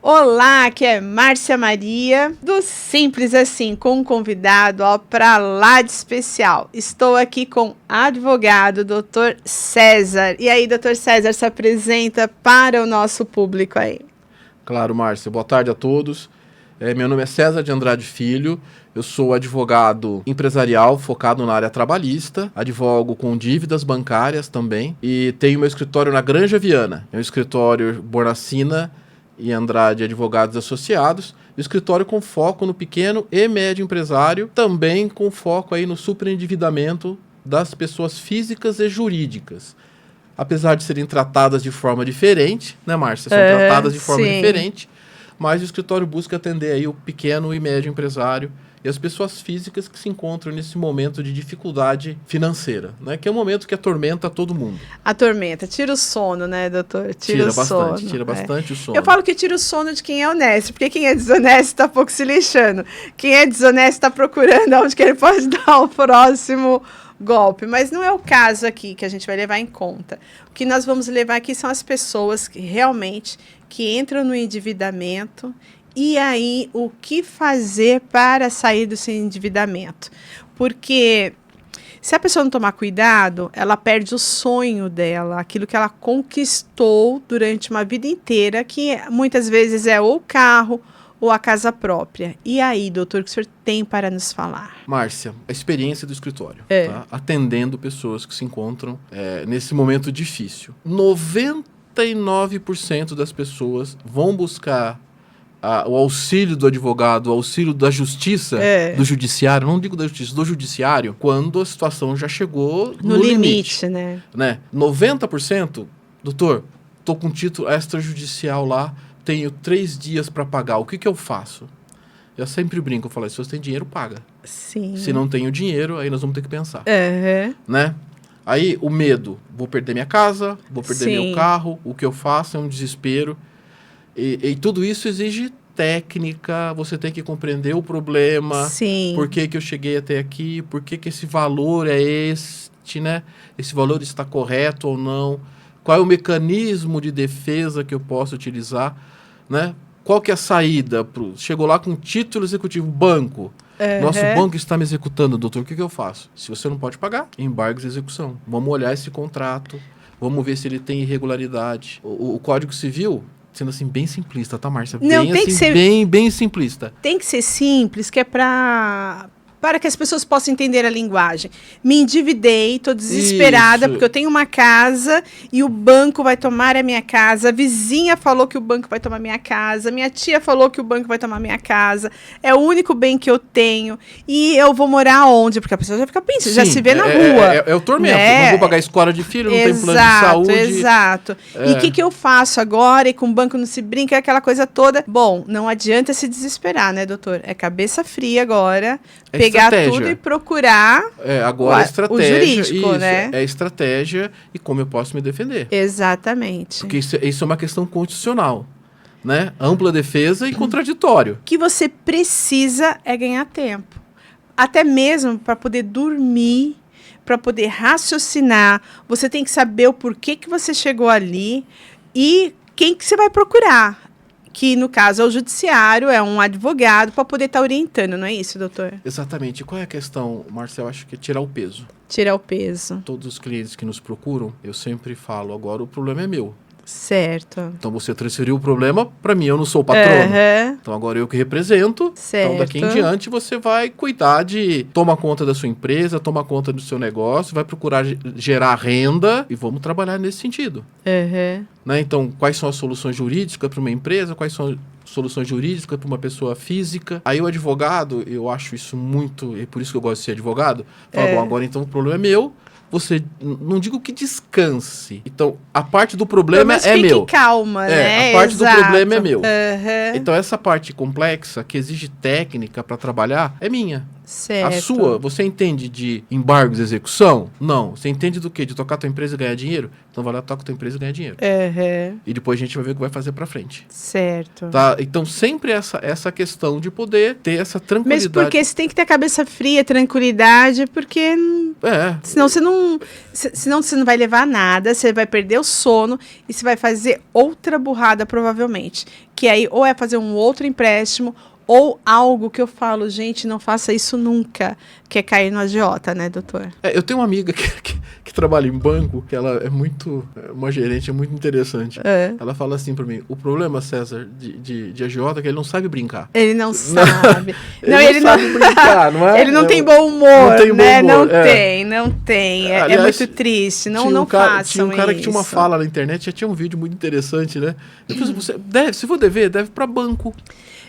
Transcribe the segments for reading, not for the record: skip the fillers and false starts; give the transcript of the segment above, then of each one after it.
Olá, aqui é Márcia Maria, do Simples Assim, com um convidado pra lá de especial. Estou aqui com o advogado, Dr. César. E aí, Dr. César, se apresenta para o nosso público aí. Claro, Márcia. Boa tarde a todos. Meu nome é César de Andrade Filho. Eu sou advogado empresarial focado na área trabalhista, advogo com dívidas bancárias também e tenho meu escritório na Granja Viana. É um escritório Bornacina e Andrade Advogados Associados, escritório com foco no pequeno e médio empresário, também com foco aí no superendividamento das pessoas físicas e jurídicas. Apesar de serem tratadas de forma diferente, né, Márcia? São tratadas de forma diferente, mas o escritório busca atender aí o pequeno e médio empresário e as pessoas físicas que se encontram nesse momento de dificuldade financeira, né? Que é um momento que atormenta todo mundo. Atormenta, tira o sono, né, doutor? Tira bastante o sono. Eu falo que tira o sono de quem é honesto, porque quem é desonesto está pouco se lixando. Quem é desonesto está procurando onde que ele pode dar o próximo golpe, mas não é o caso aqui que a gente vai levar em conta. O que nós vamos levar aqui são as pessoas que realmente que entram no endividamento. E aí, o que fazer para sair do seu endividamento? Porque se a pessoa não tomar cuidado, ela perde o sonho dela, aquilo que ela conquistou durante uma vida inteira, que muitas vezes é ou o carro ou a casa própria. E aí, doutor, o que o senhor tem para nos falar? Márcia, a experiência do escritório, tá? Atendendo pessoas que se encontram nesse momento difícil. 99% das pessoas vão buscar o auxílio do advogado, o auxílio da justiça, do judiciário, não digo da justiça, do judiciário, quando a situação já chegou no limite, né? 90%, doutor, tô com título extrajudicial lá, tenho 3 dias para pagar, o que eu faço? Eu sempre brinco, eu falo, se você tem dinheiro, paga. Sim. Se não tenho dinheiro, aí nós vamos ter que pensar. Né? Aí o medo, vou perder minha casa, vou perder meu carro, o que eu faço é um desespero. E tudo isso exige técnica, você tem que compreender o problema, por que eu cheguei até aqui, por que esse valor é este, né? Esse valor está correto ou não, qual é o mecanismo de defesa que eu posso utilizar, né? Qual que é a saída? Chegou lá com título executivo, banco. Nosso banco está me executando, doutor, o que eu faço? Se você não pode pagar, embargos de execução. Vamos olhar esse contrato, vamos ver se ele tem irregularidade. O Código Civil, sendo assim, bem simplista, tá, Márcia? Não, tem que ser bem simplista. Tem que ser simples, que é para que as pessoas possam entender a linguagem. Me endividei, estou desesperada, porque eu tenho uma casa e o banco vai tomar a minha casa, a vizinha falou que o banco vai tomar a minha casa, minha tia falou que o banco vai tomar a minha casa, é o único bem que eu tenho, e eu vou morar onde? Porque a pessoa já fica pensando, já se vê na rua. É o tormento, não vou pagar a escola de filho, não tem plano de saúde. Exato. E o que eu faço agora? E com o banco não se brinca, aquela coisa toda. Bom, não adianta se desesperar, né, doutor? É cabeça fria agora, pegar tudo e procurar agora o jurídico, né? É estratégia e como eu posso me defender. Exatamente. Porque isso é uma questão constitucional, né? Ampla defesa e contraditório. O que você precisa é ganhar tempo. Até mesmo para poder dormir, para poder raciocinar. Você tem que saber o porquê que você chegou ali e quem que você vai procurar. Que, no caso, é o judiciário, é um advogado, para poder estar orientando, não é isso, doutor? Exatamente. Qual é a questão, Marcelo? Acho que é tirar o peso. Tirar o peso. Todos os clientes que nos procuram, eu sempre falo, agora o problema é meu. Certo. Então você transferiu o problema para mim, eu não sou o patrono. Então agora eu que represento. Certo. Então daqui em diante você vai cuidar de tomar conta da sua empresa, tomar conta do seu negócio, vai procurar gerar renda e vamos trabalhar nesse sentido. Né? Então, quais são as soluções jurídicas para uma empresa, quais são as soluções jurídicas para uma pessoa física. Aí o advogado, eu acho isso muito, e por isso que eu gosto de ser advogado, fala, bom, agora então o problema é meu. Você, não digo que descanse. Então, a parte do problema é meu. Fique calma, né? A parte do problema é meu. Então, essa parte complexa, que exige técnica para trabalhar, é minha. Certo. A sua, você entende de embargos de execução? Não. Você entende do quê? De tocar tua empresa e ganhar dinheiro? Então vai lá, toca a tua empresa e ganha dinheiro. E depois a gente vai ver o que vai fazer pra frente. Certo. Tá? Então sempre essa questão de poder ter essa tranquilidade. Mesmo porque você tem que ter cabeça fria, tranquilidade, porque senão você não vai levar nada, você vai perder o sono e você vai fazer outra burrada provavelmente. Que aí ou é fazer um outro empréstimo ou algo que eu falo, gente, não faça isso nunca, que é cair no agiota, né, doutor? Eu tenho uma amiga que trabalha em banco, que ela é uma gerente muito interessante. Ela fala assim pra mim, o problema, César, de agiota é que ele não sabe brincar. Ele não sabe. Ele não sabe brincar, não é? Ele não tem bom humor, não tem bom né? humor, não tem. É Aliás, muito triste, não façam isso. Tinha um cara que tinha uma fala na internet, já tinha um vídeo muito interessante, né? Eu falei, se for dever, deve pra banco.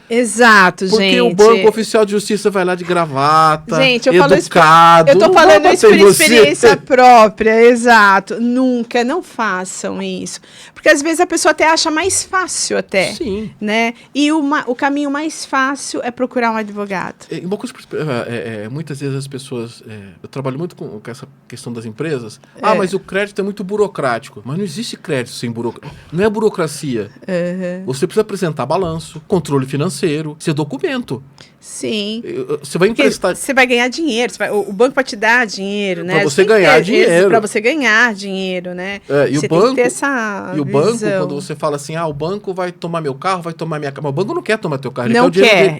Exato, porque gente. Porque o banco oficial de justiça vai lá de gravata, gente, educado. Eu tô falando isso por experiência própria, exato. Nunca, não façam isso. Porque às vezes a pessoa até acha mais fácil até. Sim. Né? E o caminho mais fácil é procurar um advogado. Muitas vezes as pessoas... eu trabalho muito com essa questão das empresas. Mas o crédito é muito burocrático. Mas não existe crédito sem burocracia. Não é burocracia. Você precisa apresentar balanço, controle financeiro, seu documento. Sim. Você vai emprestar... Você vai ganhar dinheiro. O banco vai te dar dinheiro, né? Para você ganhar dinheiro. Para você ganhar dinheiro, né? E você o banco, tem que ter essa o visão. banco, quando você fala assim, o banco vai tomar meu carro, vai tomar minha casa. Mas o banco não quer tomar teu carro.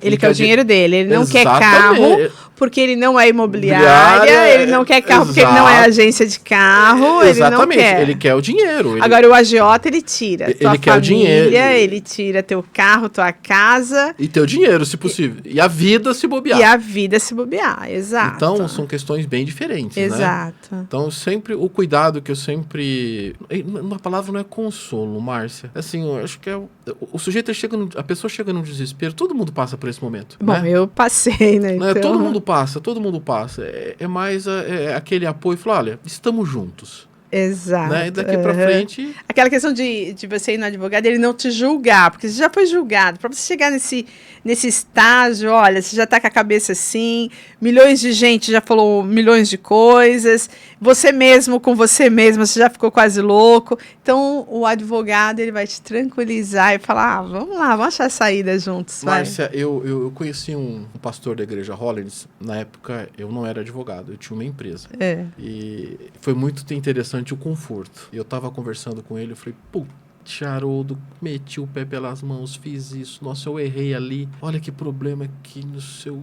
Ele quer o dinheiro dele. Ele não quer carro, porque ele não é imobiliária. Ele não quer carro, porque ele não é agência de carro. Exatamente. Ele não quer. Ele quer o dinheiro. Agora, o agiota, ele tira tua ele quer família, o dinheiro. Ele tira teu carro, tua casa. E teu dinheiro, se possível. E a vida se bobear. E a vida se bobear, exato. Então, são questões bem diferentes, exato. Né? Então, sempre o cuidado que eu sempre... Uma palavra não é consolo, Márcia. Assim, eu acho que o sujeito a pessoa chega num desespero, todo mundo passa por esse momento. Bom, né? Eu passei, né? Então... Todo mundo passa. É mais aquele apoio, falar, olha, estamos juntos. Exato. Né? E daqui pra frente... Aquela questão de você ir no advogado, ele não te julgar, porque você já foi julgado. Para você chegar nesse estágio, olha, você já está com a cabeça assim, milhões de gente já falou milhões de coisas, você mesmo com você mesmo, você já ficou quase louco. Então, o advogado, ele vai te tranquilizar e falar, vamos lá, vamos achar saída juntos. Márcia, eu conheci um pastor da igreja Hollins, na época eu não era advogado, eu tinha uma empresa. E foi muito interessante o conforto. Eu estava conversando com ele, eu falei, Haroldo, meti o pé pelas mãos, fiz isso, nossa, eu errei ali, olha que problema aqui no seu...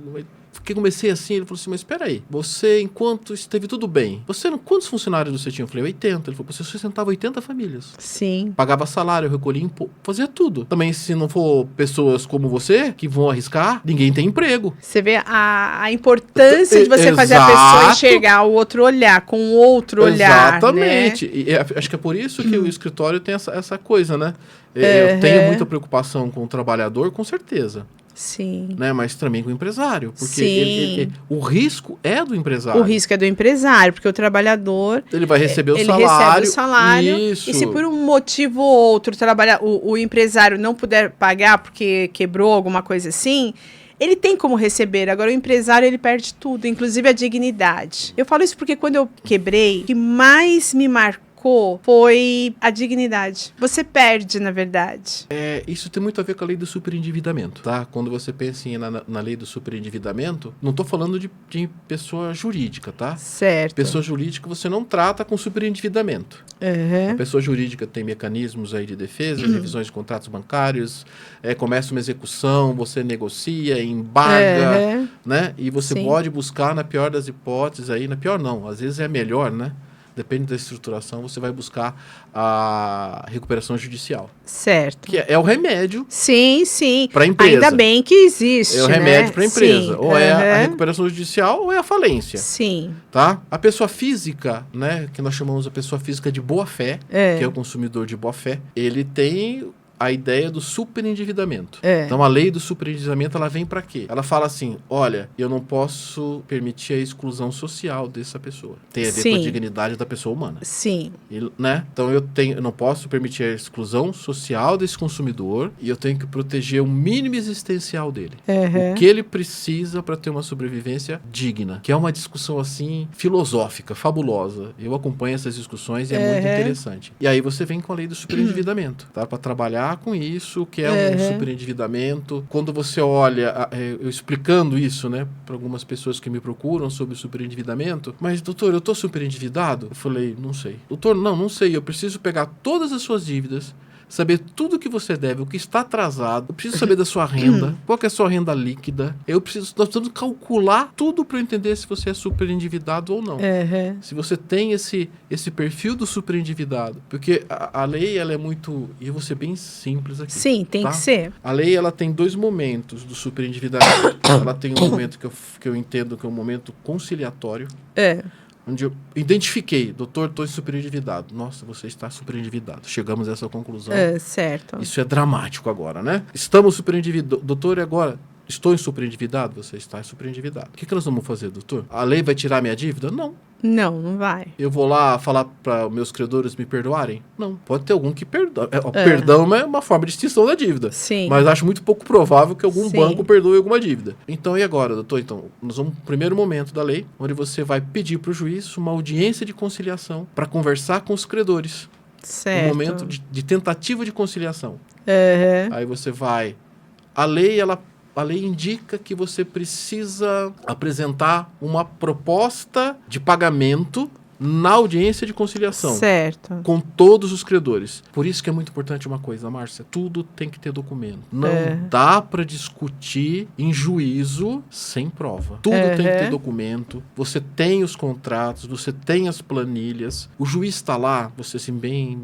Porque comecei assim, ele falou assim, mas espera aí, você, enquanto esteve tudo bem, quantos funcionários você tinha? Eu falei, 80. Ele falou, você sustentava 80 famílias. Sim. Pagava salário, recolhia fazia tudo. Também, se não for pessoas como você, que vão arriscar, ninguém tem emprego. Você vê a importância de você fazer a pessoa enxergar o outro olhar, com o outro olhar. Exatamente. Né? E acho que é por isso que o escritório tem essa coisa, né? Eu tenho muita preocupação com o trabalhador, com certeza. Sim. Né? Mas também com o empresário. Porque o risco é do empresário. O risco é do empresário, porque o trabalhador... Ele vai receber o salário. Ele recebe o salário. Isso. E se por um motivo ou outro o empresário não puder pagar porque quebrou alguma coisa assim... Ele tem como receber. Agora, o empresário, ele perde tudo, inclusive a dignidade. Eu falo isso porque quando eu quebrei, o que mais me marcou foi a dignidade. Você perde, na verdade. Isso tem muito a ver com a lei do superendividamento, tá? Quando você pensa na lei do superendividamento, não tô falando de pessoa jurídica, tá? Certo. Pessoa jurídica você não trata com superendividamento. A pessoa jurídica tem mecanismos aí de defesa, revisões de contratos bancários, começa uma execução, você negocia, embarga, né? E você pode buscar, na pior das hipóteses aí, na pior não, às vezes é melhor, né? Depende da estruturação, você vai buscar a recuperação judicial. Certo. Que é o remédio. Sim, sim. Para a empresa. Ainda bem que existe, é o remédio para a empresa. Sim. Ou é a recuperação judicial ou é a falência. Sim. Tá? A pessoa física, né, que nós chamamos a pessoa física de boa-fé, que é o consumidor de boa-fé, ele tem a ideia do superendividamento. É. Então, a lei do superendividamento, ela vem para quê? Ela fala assim, olha, eu não posso permitir a exclusão social dessa pessoa. Tem a ver com a dignidade da pessoa humana. Sim. Né? Então, eu não posso permitir a exclusão social desse consumidor e eu tenho que proteger o mínimo existencial dele. O que ele precisa para ter uma sobrevivência digna. Que é uma discussão, assim, filosófica, fabulosa. Eu acompanho essas discussões e é muito interessante. E aí você vem com a lei do superendividamento, tá? Para trabalhar com isso, que é um superendividamento. Quando você olha, eu explicando isso, né, para algumas pessoas que me procuram sobre o superendividamento, mas, doutor, eu tô superendividado? Eu falei, não sei. Doutor, não sei. Eu preciso pegar todas as suas dívidas, saber tudo que você deve, o que está atrasado. Eu preciso saber da sua renda, qual que é a sua renda líquida. Nós precisamos calcular tudo para eu entender se você é superendividado ou não. Se você tem esse perfil do superendividado. Porque a lei, ela é muito... E eu vou ser bem simples aqui. Sim, tem que ser. A lei, ela tem 2 momentos do superendividamento. Ela tem um momento que eu entendo que é um momento conciliatório. Onde eu identifiquei, doutor, estou superendividado. Nossa, você está superendividado. Chegamos a essa conclusão. Certo. Isso é dramático agora, né? Estamos superendividados. Doutor, e agora? Estou superendividado? Você está superendividado. O que nós vamos fazer, doutor? A lei vai tirar minha dívida? Não. Não vai. Eu vou lá falar para meus credores me perdoarem? Não. Pode ter algum que perdoa. Perdão é uma forma de extinção da dívida. Sim. Mas acho muito pouco provável que algum banco perdoe alguma dívida. Então, e agora, doutor? Então, nós vamos pro primeiro momento da lei, onde você vai pedir para o juiz uma audiência de conciliação para conversar com os credores. Certo. Um momento de tentativa de conciliação. Aí você vai... A lei indica que você precisa apresentar uma proposta de pagamento na audiência de conciliação. Certo. Com todos os credores. Por isso que é muito importante uma coisa, Márcia. Tudo tem que ter documento. Não dá para discutir em juízo sem prova. Tudo tem que ter documento. Você tem os contratos, você tem as planilhas. O juiz está lá, você assim, bem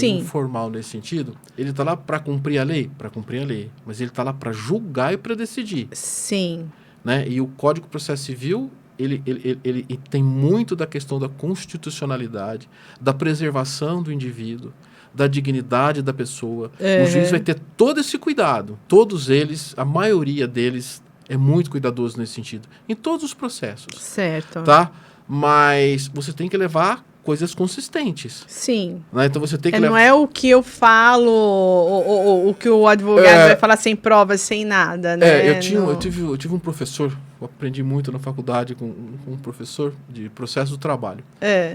informal nesse sentido. Ele está lá para cumprir a lei? Para cumprir a lei. Mas ele está lá para julgar e para decidir. Sim. Né? E o Código de Processo Civil... Ele tem muito da questão da constitucionalidade, da preservação do indivíduo, da dignidade da pessoa. O juiz vai ter todo esse cuidado. Todos eles, a maioria deles, é muito cuidadoso nesse sentido. Em todos os processos. Certo. Tá? Mas você tem que levar coisas consistentes. Sim. Né? Então você tem que não é o que eu falo, o que o advogado vai falar sem provas, sem nada, né? Eu tive um professor, eu aprendi muito na faculdade com um professor de processo do trabalho.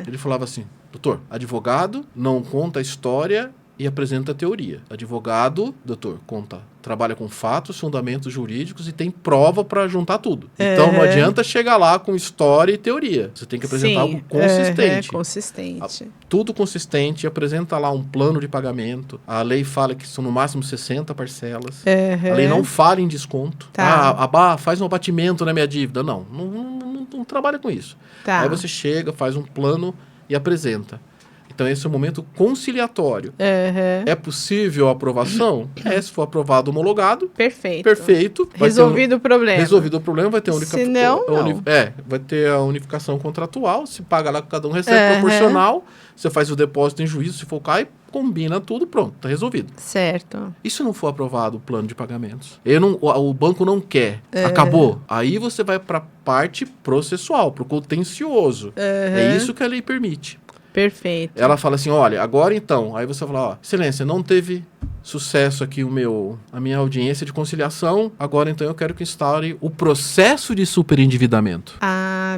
Ele falava assim, doutor, advogado não conta a história e apresenta a teoria. Advogado, doutor, trabalha com fatos, fundamentos jurídicos e tem prova para juntar tudo. Então não adianta chegar lá com história e teoria. Você tem que apresentar algo consistente. Consistente. Tudo consistente, apresenta lá um plano de pagamento. A lei fala que são no máximo 60 parcelas. A lei não fala em desconto. Faz um abatimento na minha dívida. Não trabalha com isso. Aí você chega, faz um plano e apresenta. Então, esse é o momento conciliatório. É possível a aprovação? Se for aprovado, homologado. Perfeito. Resolvido o problema. Resolvido o problema, vai ter não. Vai ter a unificação contratual, se paga lá, cada um recebe proporcional, você faz o depósito em juízo, se for cair, combina tudo, pronto, tá resolvido. Certo. E se não for aprovado o plano de pagamentos? O banco não quer, acabou. Aí você vai para a parte processual, para o contencioso. É isso que a lei permite. Perfeito. Ela fala assim, olha, agora então, aí você fala, ó, excelência, não teve sucesso aqui a minha audiência de conciliação, agora então eu quero que instaure o processo de superendividamento.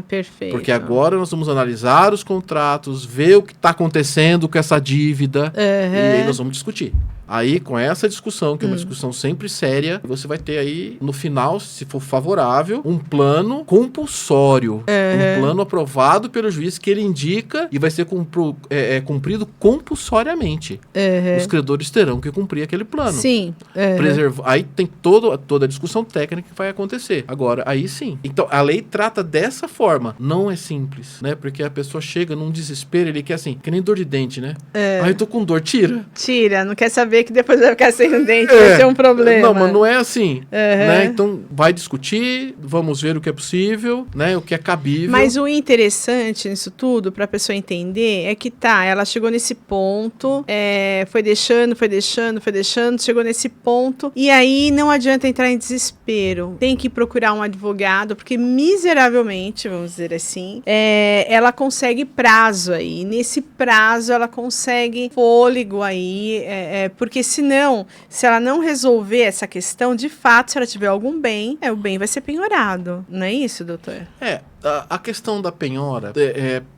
Perfeito. Porque agora nós vamos analisar os contratos, ver o que está acontecendo com essa dívida, e aí nós vamos discutir. Aí, com essa discussão, que é uma discussão sempre séria, você vai ter aí, no final, se for favorável, um plano compulsório. Um plano aprovado pelo juiz que ele indica e vai ser cumprido compulsoriamente. Os credores terão que cumprir aquele plano. Sim. Aí tem toda a discussão técnica que vai acontecer. Agora, aí sim. Então, a lei trata dessa forma. Não é simples, né? Porque a pessoa chega num desespero, ele quer assim, que nem dor de dente, né? Aí eu tô com dor, tira. Não quer saber ver que depois vai ficar sem dente, vai ser um problema. Não, mas não é assim, né? Então, vai discutir, vamos ver o que é possível, né? O que é cabível. Mas o interessante nisso tudo, pra pessoa entender, é que ela chegou nesse ponto, foi deixando, chegou nesse ponto, e aí não adianta entrar em desespero. Tem que procurar um advogado, porque miseravelmente, vamos dizer assim, ela consegue prazo aí. Nesse prazo, ela consegue fôlego aí, porque senão, se ela não resolver essa questão, de fato, se ela tiver algum bem, o bem vai ser penhorado. Não é isso, doutor? A questão da penhora,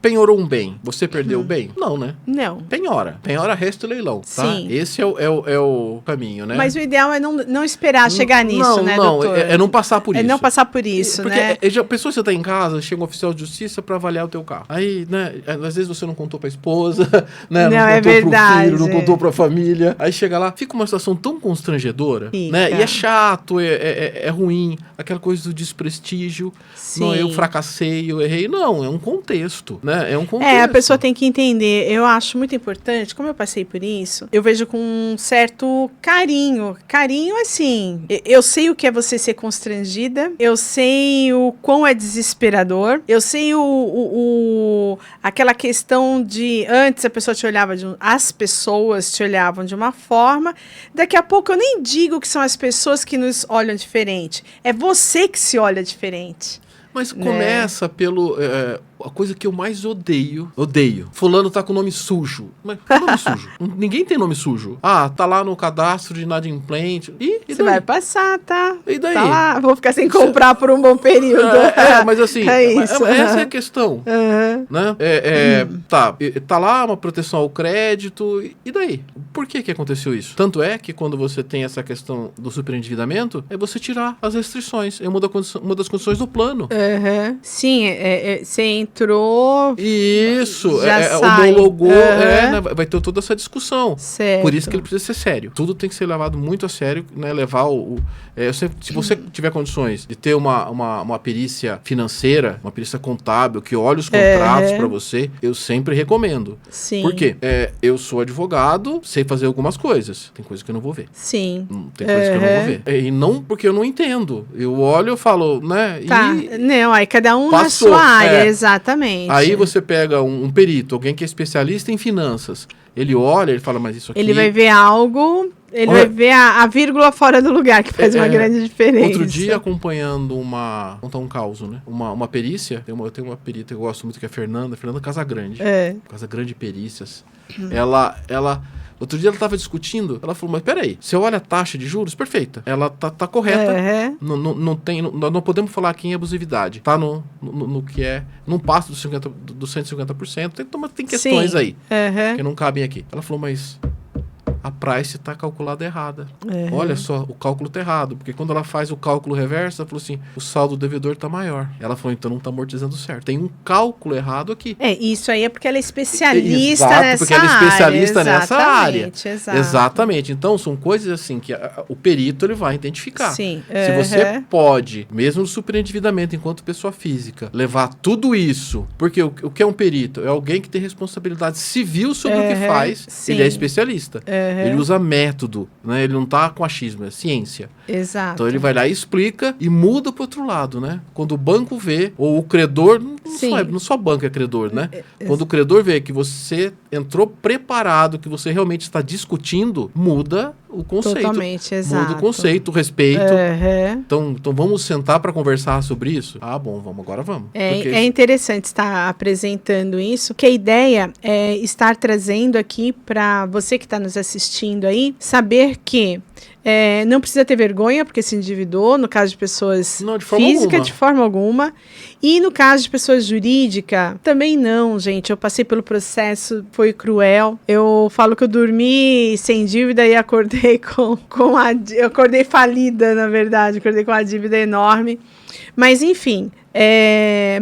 penhorou um bem, você perdeu o bem? Não, né? Não. Penhora resto leilão, tá? Sim. Esse é o caminho, né? Mas o ideal é não esperar chegar nisso, né, doutor? É não passar por isso. É não passar por isso, porque né? Porque a pessoa, você tá em casa, chega um oficial de justiça pra avaliar o teu carro. Aí, né, às vezes você não contou pra esposa, né? Não contou verdade. Pro filho, não contou pra família. Aí chega lá, fica uma situação tão constrangedora, né? E é chato, é ruim, aquela coisa do desprestígio. Sim. Não, eu fracassei, eu errei. Não, é um contexto, né? É um contexto. A pessoa tem que entender. Eu acho muito importante, como eu passei por isso, eu vejo com um certo carinho. Carinho, assim, eu sei o que é você ser constrangida, eu sei o quão é desesperador, eu sei aquela questão de antes a pessoa te olhava as pessoas te olhavam de uma forma, daqui a pouco eu nem digo que são as pessoas que nos olham diferente, é você que se olha diferente. Mas começa pelo... a coisa que eu mais odeio. Fulano tá com nome sujo. Mas que nome sujo? Ninguém tem nome sujo. Tá lá no cadastro de inadimplente. Você vai passar, tá? E daí? Tá lá, vou ficar sem comprar por um bom período. Mas assim, essa é a questão. Né? Tá lá uma proteção ao crédito. E daí? Por que aconteceu isso? Tanto é que quando você tem essa questão do superendividamento, é você tirar as restrições. É uma das condições do plano. Sim, você entrou. Isso, sai. Homologou, vai ter toda essa discussão. Certo. Por isso que ele precisa ser sério. Tudo tem que ser levado muito a sério, né? Levar se você tiver condições de ter uma perícia financeira, uma perícia contábil, que olhe os contratos pra você, eu sempre recomendo. Sim. Por quê? Eu sou advogado, sei fazer algumas coisas. Tem coisas que eu não vou ver. Sim. Tem coisas que eu não vou ver. E não porque eu não entendo. Eu olho e falo, né? Não, aí cada um passou, na sua área, exatamente. Aí você pega um perito, alguém que é especialista em finanças. Ele olha, ele fala, mas isso aqui... Ele vai ver algo... Ele vai ver a vírgula fora do lugar, que faz uma grande diferença. Outro dia, acompanhando contar um caos, né? Uma perícia, eu tenho uma perita que eu gosto muito, que é a Fernanda Casagrande. Casagrande Perícias. Outro dia ela estava discutindo, ela falou, mas peraí, você olha a taxa de juros, perfeita. Ela tá correta. Nós não podemos aqui em abusividade. Tá no que é, não passa dos 150%. Tem questões aí que não cabem aqui. Ela falou, mas a price está calculada errada. Olha só, o cálculo tá errado. Porque quando ela faz o cálculo reverso, ela falou assim, o saldo do devedor tá maior. Ela falou, então não tá amortizando certo. Tem um cálculo errado aqui. Isso aí é porque ela é especialista nessa área. Porque ela é especialista nessa área. Exatamente. Então, são coisas assim que o perito ele vai identificar. Sim. Se você pode, mesmo no superendividamento, enquanto pessoa física, levar tudo isso, porque o que é um perito? É alguém que tem responsabilidade civil sobre o que faz. Sim. Ele é especialista. Ele usa método, né? Ele não tá com achismo, é ciência. Exato. Então ele vai lá e explica e muda pro outro lado, né? Quando o banco vê, ou o credor, não só banco é credor, né? Quando o credor vê que você entrou preparado, que você realmente está discutindo, muda o conceito. Totalmente, exato. Muda o conceito, o respeito. Então vamos sentar para conversar sobre isso? Bom, agora vamos. É interessante estar apresentando isso, que a ideia é estar trazendo aqui para você que está nos assistindo aí, saber que não precisa ter vergonha porque se endividou, no caso de pessoas físicas, de forma alguma. E no caso de pessoas jurídicas, também não, gente. Eu passei pelo processo, foi cruel. Eu falo que eu dormi sem dívida e acordei eu acordei falida, na verdade. Acordei com uma dívida enorme. Mas, enfim,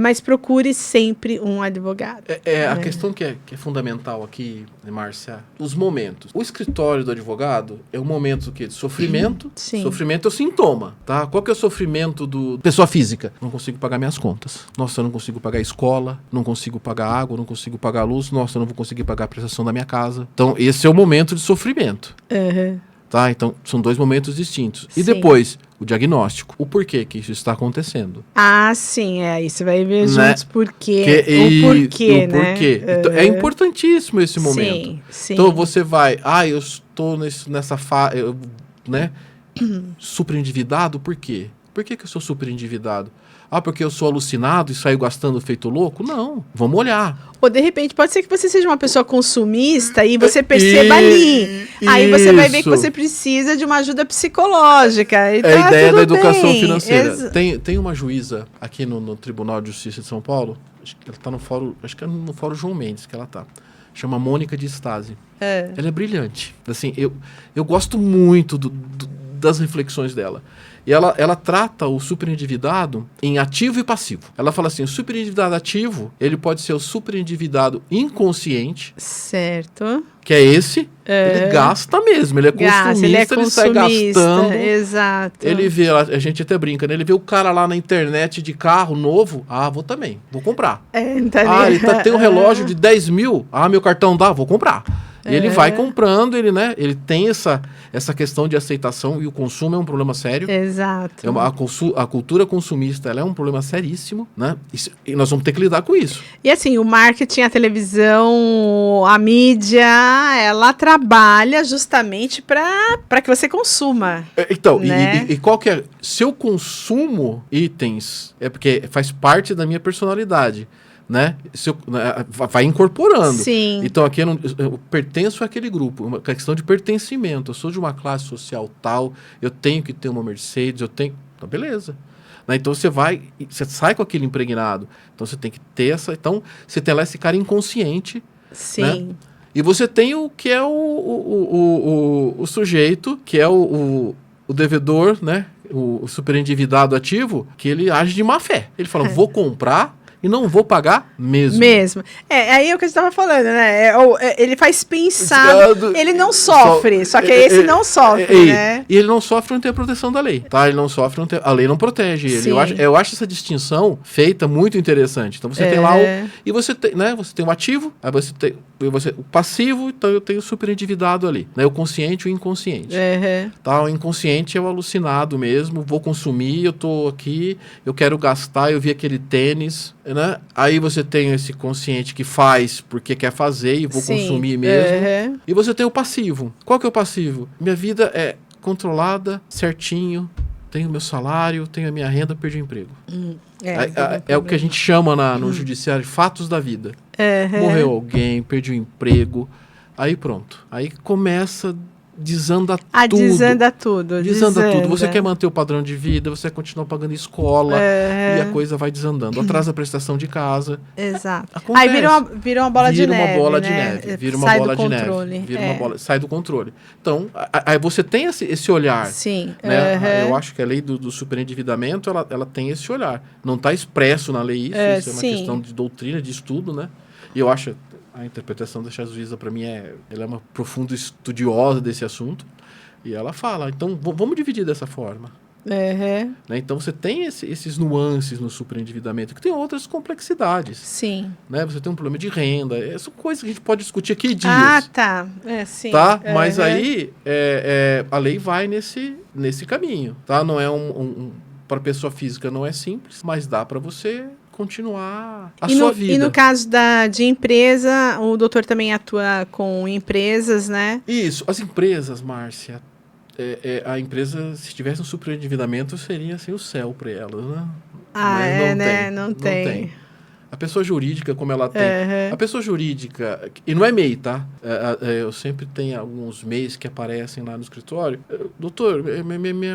Mas procure sempre um advogado. A questão que é fundamental aqui, Márcia, os momentos. O escritório do advogado é um momento de sofrimento. Sim. Sofrimento é o sintoma, tá? Qual que é o sofrimento do pessoa física? Não consigo pagar minhas contas. Nossa, eu não consigo pagar a escola, não consigo pagar água, não consigo pagar a luz. Nossa, eu não vou conseguir pagar a prestação da minha casa. Então, esse é o momento de sofrimento. Tá? Então, são 2 momentos distintos. E Sim. depois, o diagnóstico. O porquê que isso está acontecendo. Sim. Aí você vai ver Né? juntos o porquê, né? Então, é importantíssimo esse momento. Sim. Então, você vai... eu estou nessa fase... né? Super endividado, por quê? Por que eu sou super endividado? Porque eu sou alucinado e saio gastando feito louco? Não, vamos olhar. Ou, de repente, pode ser que você seja uma pessoa consumista e você perceba ali. Aí você vai ver que você precisa de uma ajuda psicológica. E É a ideia da educação bem. financeira. Tem uma juíza aqui no Tribunal de Justiça de São Paulo, acho que ela está no fórum, acho que é no Fórum João Mendes que ela está. Chama Mônica de Stasi. Ela é brilhante. Assim, eu gosto muito das reflexões dela. E ela trata o superendividado em ativo e passivo. Ela fala assim, o superendividado ativo, ele pode ser o superendividado inconsciente. Certo. Que é esse, ele gasta mesmo, ele é consumista, ele sai gastando. Exato. Ele vê, a gente até brinca, né? Ele vê o cara lá na internet de carro novo, vou também, vou comprar. Ele tem um relógio de 10 mil, meu cartão dá, vou comprar. E ele vai comprando, ele tem essa questão de aceitação, e o consumo é um problema sério. Exato. A cultura consumista, ela é um problema seríssimo, né? E nós vamos ter que lidar com isso. E assim, o marketing, a televisão, a mídia, ela trabalha justamente para que você consuma. Então, né? e qual que é? Se eu consumo itens, é porque faz parte da minha personalidade. Né? Vai incorporando. Sim. Então aqui eu pertenço àquele grupo, uma questão de pertencimento. Eu sou de uma classe social tal, eu tenho que ter uma Mercedes, então beleza. Né? Então você sai com aquele impregnado. Então você tem que ter então você tem lá esse cara inconsciente. Sim. Né? E você tem o que é o sujeito, que é o devedor, né? O superendividado ativo, que ele age de má fé. Ele fala, vou comprar e não vou pagar mesmo. Aí é o que você estava falando, né? Ele faz pensar, ele não sofre, só que esse não sofre, né? E ele não sofre, não tem a proteção da lei, tá? Ele não sofre, a lei não protege ele. Eu acho essa distinção feita muito interessante. Então você tem lá e você tem, né? Você tem o ativo, aí você tem o passivo, então eu tenho o superendividado ali, né? O consciente e o inconsciente. Tá? O inconsciente é o alucinado mesmo, vou consumir, eu tô aqui, eu quero gastar, eu vi aquele tênis, né? Aí você tem esse consciente que faz porque quer fazer e vou consumir mesmo. E você tem o passivo. Qual que é o passivo? Minha vida é controlada, certinho, tenho meu salário, tenho a minha renda, perdi o emprego. É o que a gente chama no judiciário fatos da vida. Morreu alguém, perdi o emprego, aí pronto. Aí começa... Desanda tudo. Você quer manter o padrão de vida, você quer continuar pagando escola e a coisa vai desandando. Atrasa a prestação de casa. Exato. Acontece. Aí vira uma bola de neve. Vira uma bola de neve. Sai do controle. Então, aí você tem esse olhar. Sim. Né? Eu acho que a lei do superendividamento, ela tem esse olhar. Não está expresso na lei isso é uma questão de doutrina, de estudo, né? E eu acho... A interpretação da juíza, para mim, ela é uma profunda estudiosa desse assunto. E ela fala, então, vamos dividir dessa forma. Né? Então, você tem esses nuances no superendividamento, que tem outras complexidades. Sim. Né? Você tem um problema de renda. São coisas que a gente pode discutir aqui dias. Tá. Sim. Tá? Mas aí, a lei vai nesse caminho. Tá? Não é para pessoa física não é simples, mas dá para você... continuar a sua vida. E no caso de empresa, o doutor também atua com empresas, né? Isso. As empresas, Márcia, a empresa, se tivesse um superendividamento, seria assim o céu para elas, né? Mas não tem. A pessoa jurídica, como ela tem... A pessoa jurídica... E não é MEI, tá? Eu sempre tenho alguns MEIs que aparecem lá no escritório. Doutor,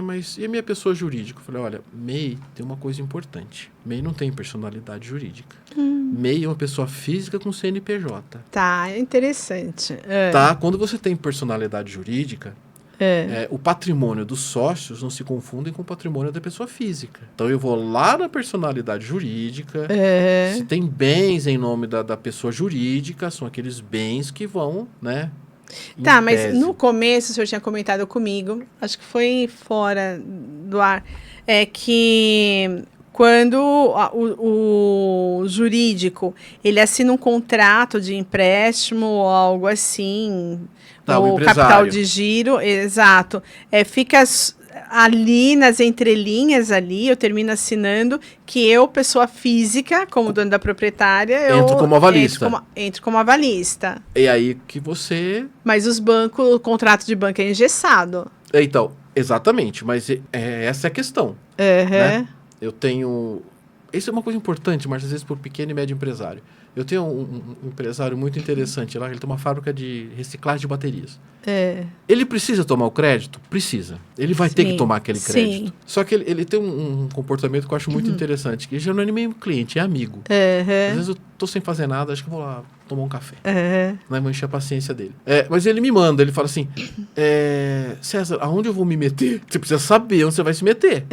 mas e a minha pessoa jurídica? Eu falei, olha, MEI tem uma coisa importante. MEI não tem personalidade jurídica. MEI é uma pessoa física com CNPJ. Tá, interessante. Tá? Quando você tem personalidade jurídica, O patrimônio dos sócios não se confundem com o patrimônio da pessoa física. Então eu vou lá na personalidade jurídica, se tem bens em nome da pessoa jurídica, são aqueles bens que vão, né? Tá, mas no começo o senhor tinha comentado comigo, acho que foi fora do ar, que quando o jurídico ele assina um contrato de empréstimo ou algo assim, o capital de giro, exato, fica ali nas entrelinhas ali, eu termino assinando que eu, pessoa física, como dono da proprietária, entro como avalista. Entro como avalista. E aí que você... Mas os bancos, o contrato de banco é engessado. Então, exatamente, mas essa é a questão. Né? Eu tenho... Isso é uma coisa importante, mas às vezes para o pequeno e médio empresário. Eu tenho um empresário muito interessante lá, ele tem uma fábrica de reciclagem de baterias. Ele precisa tomar o crédito? Precisa. Ele vai ter que tomar aquele crédito. Só que ele tem um comportamento que eu acho muito interessante, que já não é nem cliente, é amigo. Às vezes eu tô sem fazer nada, acho que eu vou lá tomar um café. Não vou encher a paciência dele. Mas ele me manda, ele fala assim, César, aonde eu vou me meter? Você precisa saber onde você vai se meter.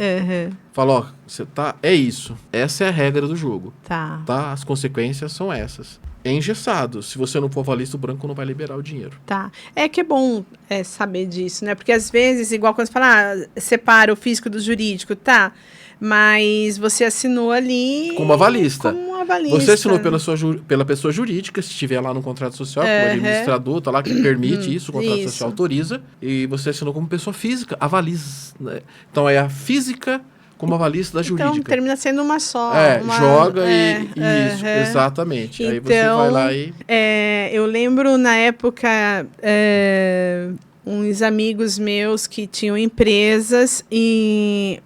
Fala, ó, você tá... É isso. Essa é a regra do jogo. Tá. As consequências são essas. É engessado. Se você não for avalista, o banco não vai liberar o dinheiro. Tá. É que é bom saber disso, né? Porque às vezes, igual quando você fala, separa o físico do jurídico, tá? Mas você assinou ali... Como avalista. Como avalista. Você assinou pela pessoa jurídica, se estiver lá no contrato social, como administrador, tá lá, que permite isso, o contrato social autoriza. E você assinou como pessoa física, avalisa. Né? Então, é a física... como avalista da jurídica. Então, termina sendo uma só. Joga isso, exatamente. Então, aí você vai lá e... eu lembro, na época, uns amigos meus que tinham empresas e...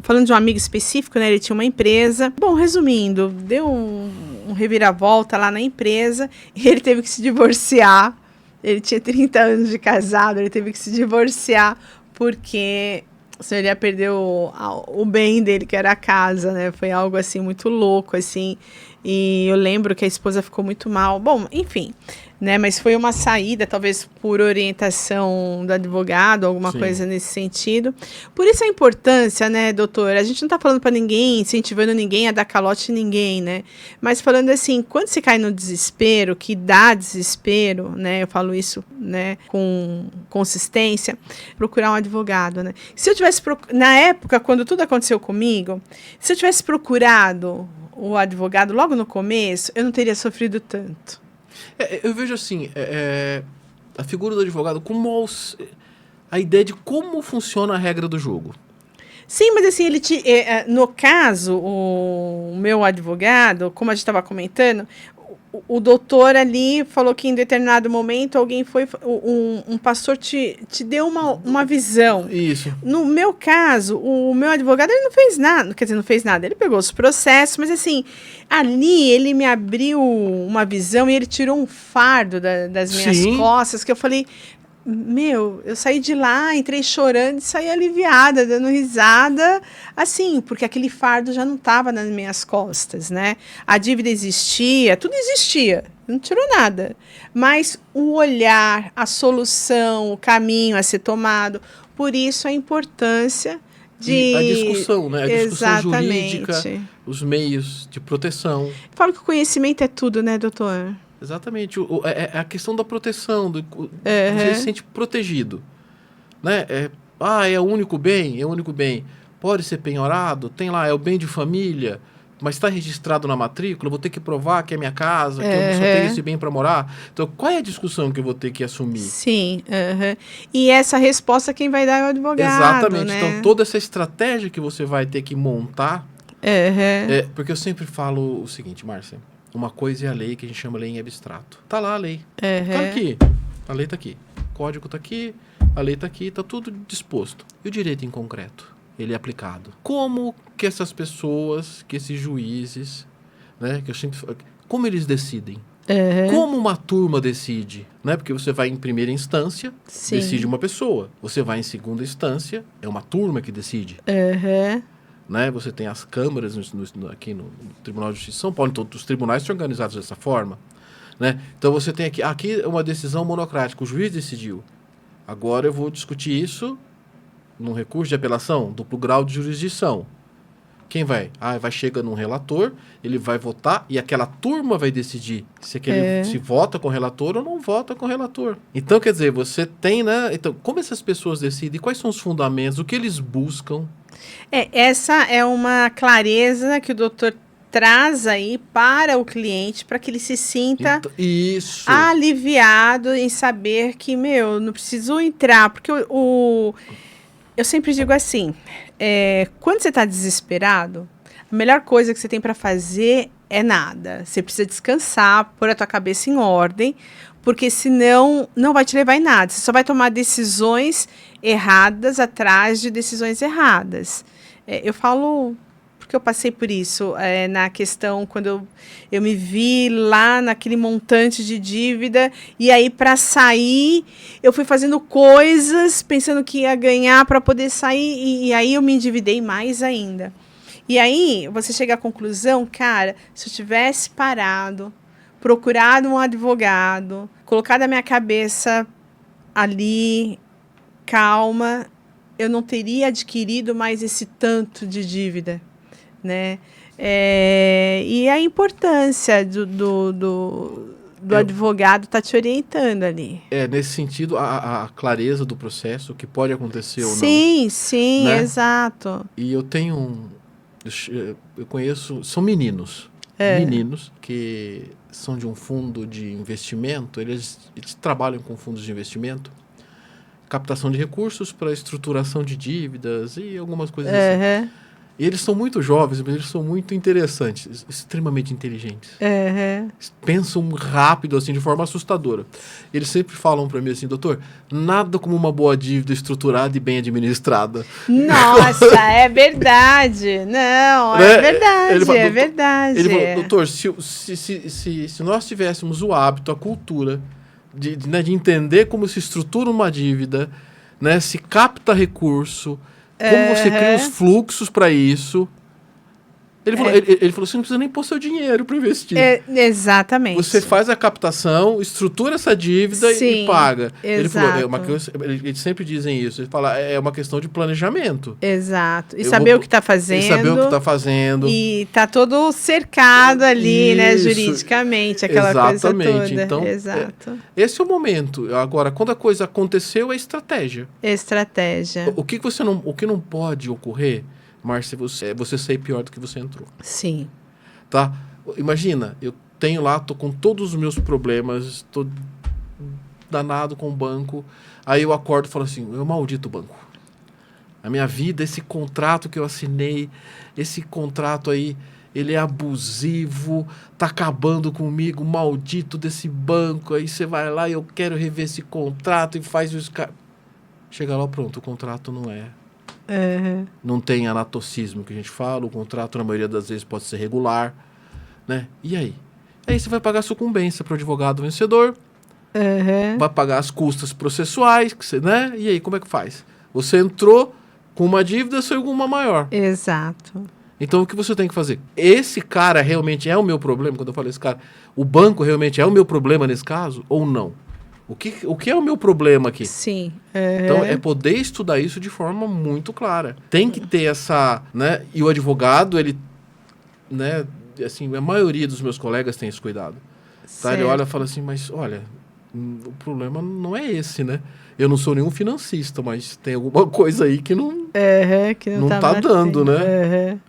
falando de um amigo específico, né? Ele tinha uma empresa. Bom, resumindo, deu um reviravolta lá na empresa e ele teve que se divorciar. Ele tinha 30 anos de casado, ele teve que se divorciar porque... senão ele ia perder o bem dele, que era a casa, né? Foi algo, assim, muito louco, assim. E eu lembro que a esposa ficou muito mal. Bom, enfim, né? Mas foi uma saída, talvez por orientação do advogado, alguma coisa nesse sentido. Por isso a importância, né, doutor? A gente não está falando para ninguém, incentivando ninguém a dar calote em ninguém, né? Mas falando assim, quando você cai no desespero, que dá desespero, né? Eu falo isso, né, com consistência, procurar um advogado, né? Se eu tivesse, na época, quando tudo aconteceu comigo, se eu tivesse procurado o advogado logo no começo, eu não teria sofrido tanto. Eu vejo assim, a figura do advogado como a ideia de como funciona a regra do jogo. Sim, mas assim, no caso, o meu advogado, como a gente estava comentando, o doutor ali falou que em determinado momento alguém um pastor te deu uma visão. Isso. No meu caso, o meu advogado, ele não fez nada, quer dizer, não fez nada, ele pegou os processos, mas assim, ali ele me abriu uma visão e ele tirou um fardo das minhas costas, que eu falei... eu saí de lá, entrei chorando e saí aliviada, dando risada, assim, porque aquele fardo já não estava nas minhas costas, né? A dívida existia, tudo existia, não tirou nada. Mas o olhar, a solução, o caminho a ser tomado, por isso a importância de... a discussão, né? A discussão jurídica, os meios de proteção. Eu falo que o conhecimento é tudo, né, doutor? Exatamente. É a questão da proteção. Você se sente protegido. Né? É o único bem? É o único bem. Pode ser penhorado? Tem lá, é o bem de família, mas está registrado na matrícula, eu vou ter que provar que é minha casa, que eu só tenho esse bem para morar. Então, qual é a discussão que eu vou ter que assumir? Sim. E essa resposta quem vai dar é o advogado. Exatamente. Né? Então, toda essa estratégia que você vai ter que montar... porque eu sempre falo o seguinte, Márcia. Uma coisa é a lei, que a gente chama lei em abstrato. Tá lá a lei. Tá aqui. A lei tá aqui. O código tá aqui, a lei tá aqui, tá tudo disposto. E o direito em concreto? Ele é aplicado. Como que essas pessoas, que esses juízes, né, que eu sempre falo, como eles decidem? Como uma turma decide? Né? Porque você vai em primeira instância, decide uma pessoa. Você vai em segunda instância, é uma turma que decide. Né? Você tem as câmaras aqui no Tribunal de Justiça de São Paulo, então os tribunais são organizados dessa forma. Né? Então você tem aqui uma decisão monocrática, o juiz decidiu. Agora eu vou discutir isso num recurso de apelação, duplo grau de jurisdição. Quem vai? Vai chega num relator, ele vai votar e aquela turma vai decidir se vota com o relator ou não vota com o relator. Então, quer dizer, você tem, né? Então, como essas pessoas decidem? Quais são os fundamentos? O que eles buscam? Essa é uma clareza que o doutor traz aí para o cliente, para que ele se sinta aliviado em saber que, não preciso entrar, porque eu sempre digo assim, quando você está desesperado, a melhor coisa que você tem para fazer é nada. Você precisa descansar, pôr a tua cabeça em ordem, porque senão não vai te levar em nada. Você só vai tomar decisões erradas atrás de decisões erradas. Eu falo porque eu passei por isso, na questão quando eu me vi lá naquele montante de dívida, e aí para sair eu fui fazendo coisas pensando que ia ganhar para poder sair, e aí eu me endividei mais ainda. E aí você chega à conclusão, cara, se eu tivesse parado, procurado um advogado, colocado a minha cabeça ali, calma, eu não teria adquirido mais esse tanto de dívida, né? E a importância do advogado tá te orientando ali. Nesse sentido, a clareza do processo, o que pode acontecer ou não. Sim, né? Exato. E eu conheço, são meninos que são de um fundo de investimento, eles trabalham com fundos de investimento, captação de recursos para estruturação de dívidas e algumas coisas assim. E eles são muito jovens, mas eles são muito interessantes, extremamente inteligentes. Pensam rápido, assim, de forma assustadora. Eles sempre falam para mim assim, doutor, nada como uma boa dívida estruturada e bem administrada. Nossa, é verdade. Não, né? É verdade, é verdade. Ele falou, doutor, se nós tivéssemos o hábito, a cultura de entender como se estrutura uma dívida, né, se capta recurso, como você cria os fluxos para isso. Ele falou, você não precisa nem pôr seu dinheiro para investir. Exatamente. Você faz a captação, estrutura essa dívida e paga. Exato. Ele falou, eles sempre dizem isso. Ele fala, é uma questão de planejamento. Exato. E saber o que está fazendo. E saber o que está fazendo. E tá todo cercado ali, né, juridicamente, aquela coisa toda. Então, exato. Esse é o momento. Agora, quando a coisa aconteceu, é estratégia. Estratégia. O que não pode ocorrer, Márcia, você sair pior do que você entrou. Sim. Tá? Imagina, eu tenho lá, tô com todos os meus problemas, tô danado com o banco, aí eu acordo e falo assim, eu maldito banco. A minha vida, esse contrato que eu assinei, esse contrato aí, ele é abusivo, tá acabando comigo, maldito desse banco, aí você vai lá e eu quero rever esse contrato e faz os... Chega lá, pronto, o contrato não é. Não tem anatocismo que a gente fala, o contrato na maioria das vezes pode ser regular, né? E aí? Aí você vai pagar a sucumbência para o advogado vencedor, vai pagar as custas processuais, né? E aí, como é que faz? Você entrou com uma dívida, saiu com uma maior. Exato. Então, o que você tem que fazer? Esse cara realmente é o meu problema? Quando eu falo esse cara, o banco realmente é o meu problema nesse caso ou não? O que é o meu problema aqui? Sim. Então, é poder estudar isso de forma muito clara. Tem que ter essa... né? E o advogado, ele... né? Assim, a maioria dos meus colegas tem esse cuidado. Tá? Ele olha e fala assim, mas olha, o problema não é esse, né? Eu não sou nenhum financista, mas tem alguma coisa aí que não tá dando, né?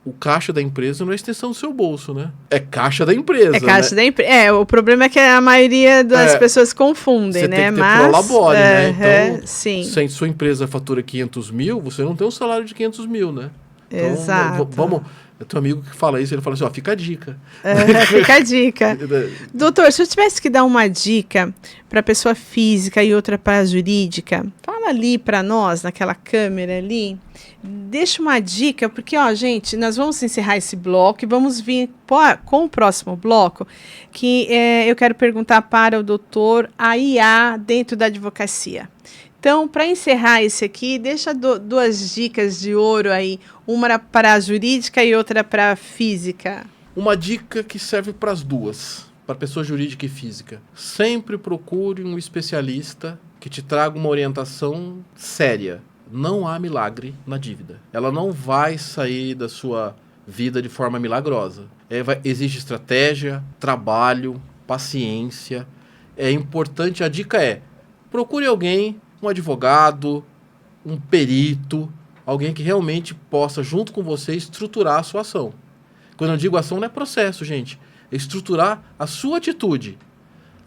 O caixa da empresa não é extensão do seu bolso, né? É caixa da empresa, da empresa. O problema é que a maioria das pessoas confundem, você né? Tem que ter prolabore, né? Então, sim. Se sua empresa fatura 500 mil, você não tem um salário de 500 mil, né? Então, exato. Vamos... Eu tenho um amigo que fala isso, ele fala assim, fica a dica. Fica a dica. Doutor, se eu tivesse que dar uma dica para pessoa física e outra para jurídica, fala ali para nós, naquela câmera ali, deixa uma dica, porque, gente, nós vamos encerrar esse bloco e vamos vir com o próximo bloco, que eu quero perguntar para o doutor a IA dentro da advocacia. Então, para encerrar esse aqui, deixa duas dicas de ouro aí, uma para a jurídica e outra para a física. Uma dica que serve para as duas. para pessoa jurídica e física. Sempre procure um especialista que te traga uma orientação séria. Não há milagre na dívida. Ela não vai sair da sua vida de forma milagrosa. Exige estratégia, trabalho, paciência. É importante, a dica é, procure alguém, um advogado, um perito, alguém que realmente possa, junto com você, estruturar a sua ação. Quando eu digo ação, não é processo, gente. É estruturar a sua atitude.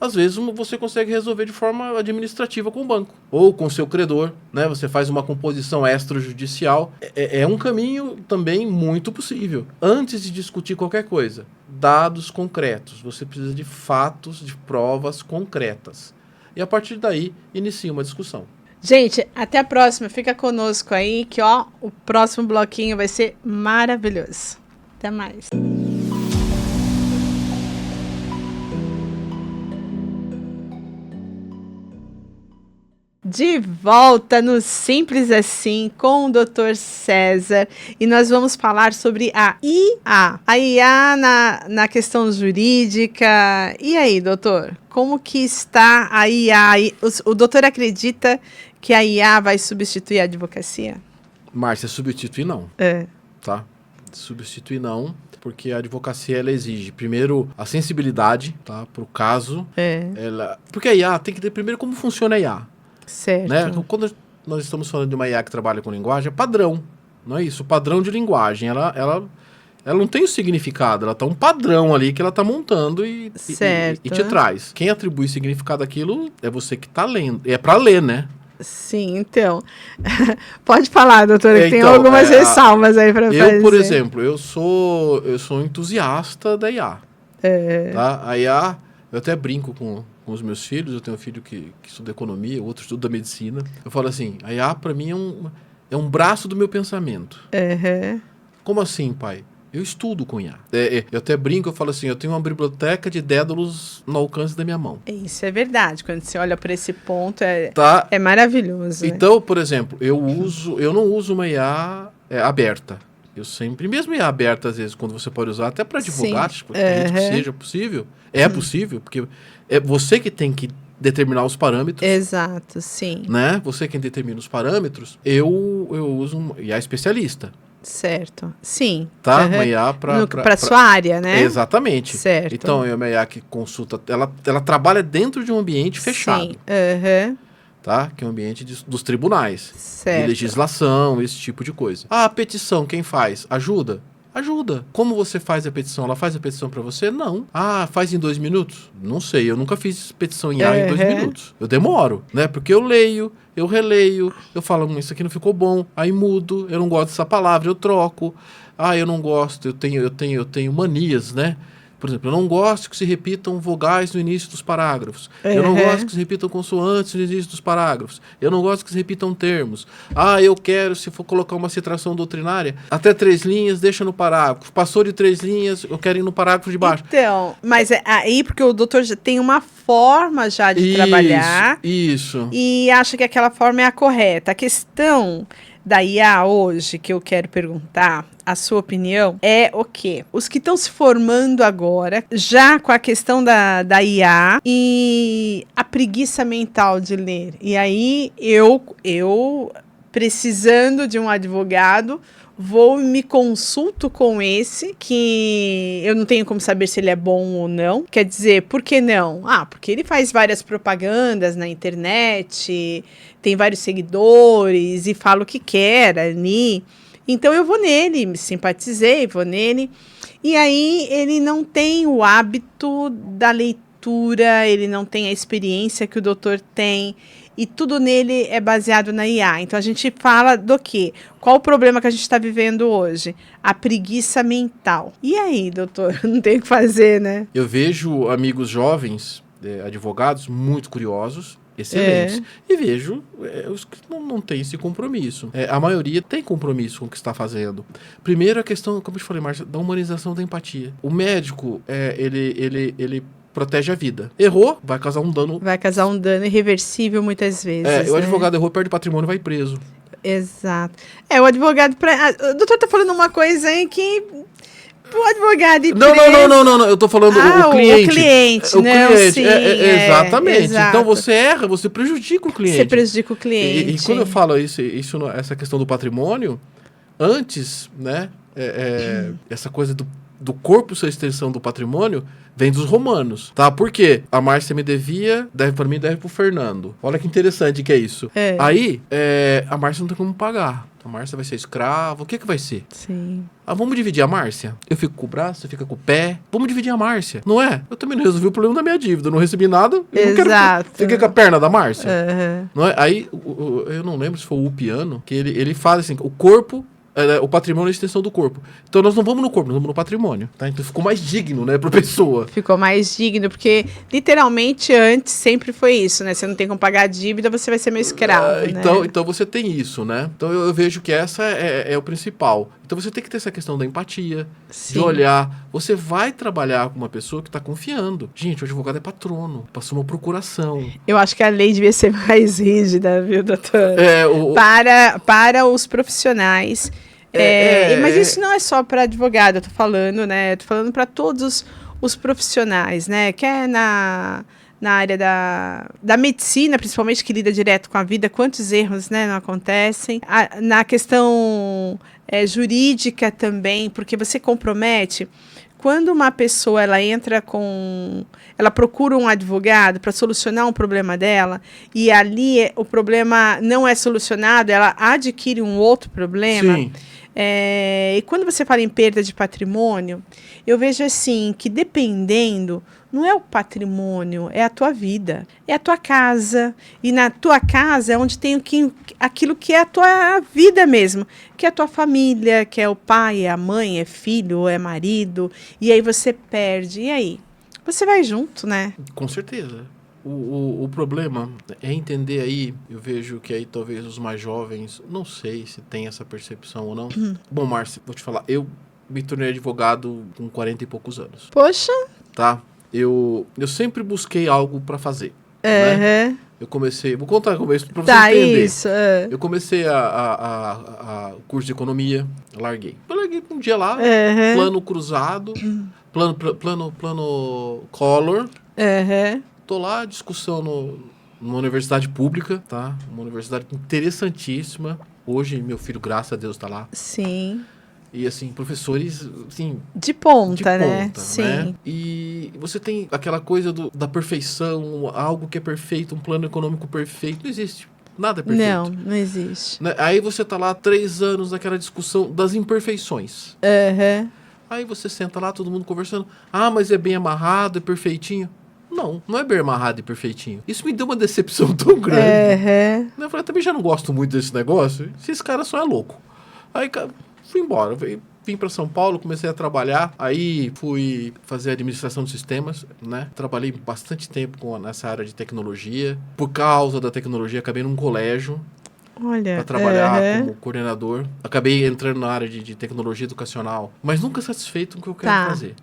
Às vezes você consegue resolver de forma administrativa com o banco ou com o seu credor, né? Você faz uma composição extrajudicial. É um caminho também muito possível. Antes de discutir qualquer coisa, dados concretos. Você precisa de fatos, de provas concretas. E a partir daí, inicia uma discussão. Gente, até a próxima. Fica conosco aí que, ó, o próximo bloquinho vai ser maravilhoso. Até mais. De volta no Simples Assim com o Dr. César, e nós vamos falar sobre a IA. A IA na questão jurídica. E aí, doutor? Como que está a IA? O doutor acredita que a IA vai substituir a advocacia? Márcia, substituir não. Tá? Substituir não, porque a advocacia ela exige, primeiro, a sensibilidade, tá? Para o caso. Porque a IA tem que ter primeiro como funciona a IA. Certo. Né? Quando nós estamos falando de uma IA que trabalha com linguagem, é padrão, não é isso? O padrão de linguagem, ela não tem o significado, ela tá um padrão ali que ela tá montando e te traz. Quem atribui significado àquilo é você que tá lendo. É para ler, né? Sim, então. Pode falar, doutora, que tem algumas ressalvas aí para fazer. Eu, por exemplo, eu sou um entusiasta da IA. Tá? A IA, eu até brinco com os meus filhos, eu tenho um filho que estuda economia, outro estuda medicina. Eu falo assim, a IA para mim é um braço do meu pensamento. Como assim, pai? Eu estudo com IA. Eu até brinco, eu falo assim, eu tenho uma biblioteca de dédalos no alcance da minha mão. Isso é verdade, quando você olha para esse ponto, é maravilhoso. Então, né? Por exemplo, eu não uso uma IA aberta. Eu sempre, mesmo IA aberta, às vezes, quando você pode usar, até para advogados, acredito que seja possível. É possível, porque é você que tem que determinar os parâmetros. Exato, sim. Né? Você quem determina os parâmetros. Eu uso uma IA especialista. Certo, sim. Tá? Uma IA para sua área, né? Exatamente. Certo. Então, é uma IA que consulta, ela trabalha dentro de um ambiente fechado. Sim. Tá? Que é o ambiente dos tribunais. Certo. De legislação, esse tipo de coisa. A petição, quem faz? Ajuda? Ajuda. Como você faz a petição? Ela faz a petição para você? Não. Faz em 2 minutos? Não sei, eu nunca fiz petição em IA em 2 minutos. Eu demoro, né? Porque eu leio, eu releio, eu falo, isso aqui não ficou bom, aí mudo, eu não gosto dessa palavra, eu troco. Eu não gosto, eu tenho manias, né? Por exemplo, eu não gosto que se repitam vogais no início dos parágrafos. Eu não gosto que se repitam consoantes no início dos parágrafos. Eu não gosto que se repitam termos. Eu quero, se for colocar uma citação doutrinária, até 3 linhas, deixa no parágrafo. Passou de 3 linhas, eu quero ir no parágrafo de baixo. Então, mas é aí porque o doutor já tem uma forma já de trabalhar. Isso. E acha que aquela forma é a correta. A questão da IA hoje, que eu quero perguntar, a sua opinião, é o quê? Os que estão se formando agora, já com a questão da IA e a preguiça mental de ler. E aí, eu precisando de um advogado, vou e me consulto com esse, que eu não tenho como saber se ele é bom ou não. Quer dizer, por que não? Porque ele faz várias propagandas na internet, tem vários seguidores e fala o que quer ali. Então eu vou nele, me simpatizei, vou nele. E aí ele não tem o hábito da leitura, ele não tem a experiência que o doutor tem. E tudo nele é baseado na IA. Então, a gente fala do quê? Qual o problema que a gente está vivendo hoje? A preguiça mental. E aí, doutor? Não tem o que fazer, né? Eu vejo amigos jovens, advogados, muito curiosos, excelentes. E vejo os que não têm esse compromisso. A maioria tem compromisso com o que está fazendo. Primeiro, a questão, como eu te falei, Márcia, da humanização da empatia. O médico, ele protege a vida. Errou, vai causar um dano. Vai causar um dano irreversível muitas vezes. O advogado errou, perde patrimônio, vai preso. Exato. O advogado... O doutor tá falando uma coisa aí que O advogado e Não. Eu tô falando o cliente. O cliente, o não, cliente. sim. Exatamente. Exato. Então você erra, você prejudica o cliente. Você prejudica o cliente. E quando eu falo essa questão do patrimônio, antes, né, essa coisa do corpo ser extensão do patrimônio, vem dos romanos, tá? Por quê? A Márcia me devia, deve pra mim, deve pro Fernando. Olha que interessante que é isso. Aí, a Márcia não tem como pagar. A Márcia vai ser escrava. O que vai ser? Sim. Vamos dividir a Márcia? Eu fico com o braço, você fica com o pé. Vamos dividir a Márcia, não é? Eu também não resolvi o problema da minha dívida. Eu não recebi nada. Eu não quero fiquei com a perna da Márcia. Não é? Aí, eu não lembro se foi o Upiano, que ele fala assim, o corpo... o patrimônio é a extensão do corpo. Então nós não vamos no corpo, nós vamos no patrimônio. Tá? Então ficou mais digno, né, pra pessoa. Ficou mais digno, porque literalmente antes sempre foi isso, né? Você não tem como pagar a dívida, você vai ser meu escravo, né? Então você tem isso, né? Então eu vejo que essa é o principal. Então você tem que ter essa questão da empatia, de olhar. Você vai trabalhar com uma pessoa que tá confiando. Gente, o advogado é patrono, passou uma procuração. Eu acho que a lei devia ser mais rígida, viu, doutor? Para os profissionais. Mas isso não é só para advogado, eu tô falando, né? Tô falando para todos os profissionais, né? Que é na área da medicina, principalmente, que lida direto com a vida, quantos erros, né, não acontecem. Na questão jurídica também, porque você compromete. Quando uma pessoa ela procura um advogado para solucionar um problema dela, e ali o problema não é solucionado, ela adquire um outro problema. Sim. E quando você fala em perda de patrimônio, eu vejo assim, que dependendo, não é o patrimônio, é a tua vida, é a tua casa. E na tua casa é onde tem aquilo que é a tua vida mesmo, que é a tua família, que é o pai, é a mãe, é filho, é marido. E aí você perde. E aí? Você vai junto, né? Com certeza. O problema é entender aí, eu vejo que aí talvez os mais jovens, não sei se tem essa percepção ou não. Bom, Márcia, vou te falar, eu me tornei advogado com 40 e poucos anos. Poxa! Tá? Eu sempre busquei algo para fazer. Né? Eu comecei, vou contar o começo para você entender. Isso. Eu comecei a curso de economia, larguei. Eu larguei um dia lá, plano cruzado, plano color. Tô lá, discussão numa universidade pública, tá? Uma universidade interessantíssima. Hoje, meu filho, graças a Deus, tá lá. Sim. E, assim, professores, assim... De ponta, né? Sim. Né? E você tem aquela coisa da perfeição, algo que é perfeito, um plano econômico perfeito. Não existe. Nada é perfeito. Não existe. Né? Aí você tá lá 3 anos naquela discussão das imperfeições. Aí você senta lá, todo mundo conversando. Ah, mas é bem amarrado, é perfeitinho. Não é bem amarrado e perfeitinho. Isso me deu uma decepção tão grande. Eu falei, também já não gosto muito desse negócio. Esses caras só é louco. Aí fui embora. Vim para São Paulo, comecei a trabalhar. Aí fui fazer administração de sistemas, né? Trabalhei bastante tempo nessa área de tecnologia. Por causa da tecnologia, acabei num colégio. Para trabalhar como coordenador. Acabei entrando na área de tecnologia educacional, mas nunca satisfeito com o que eu quero fazer.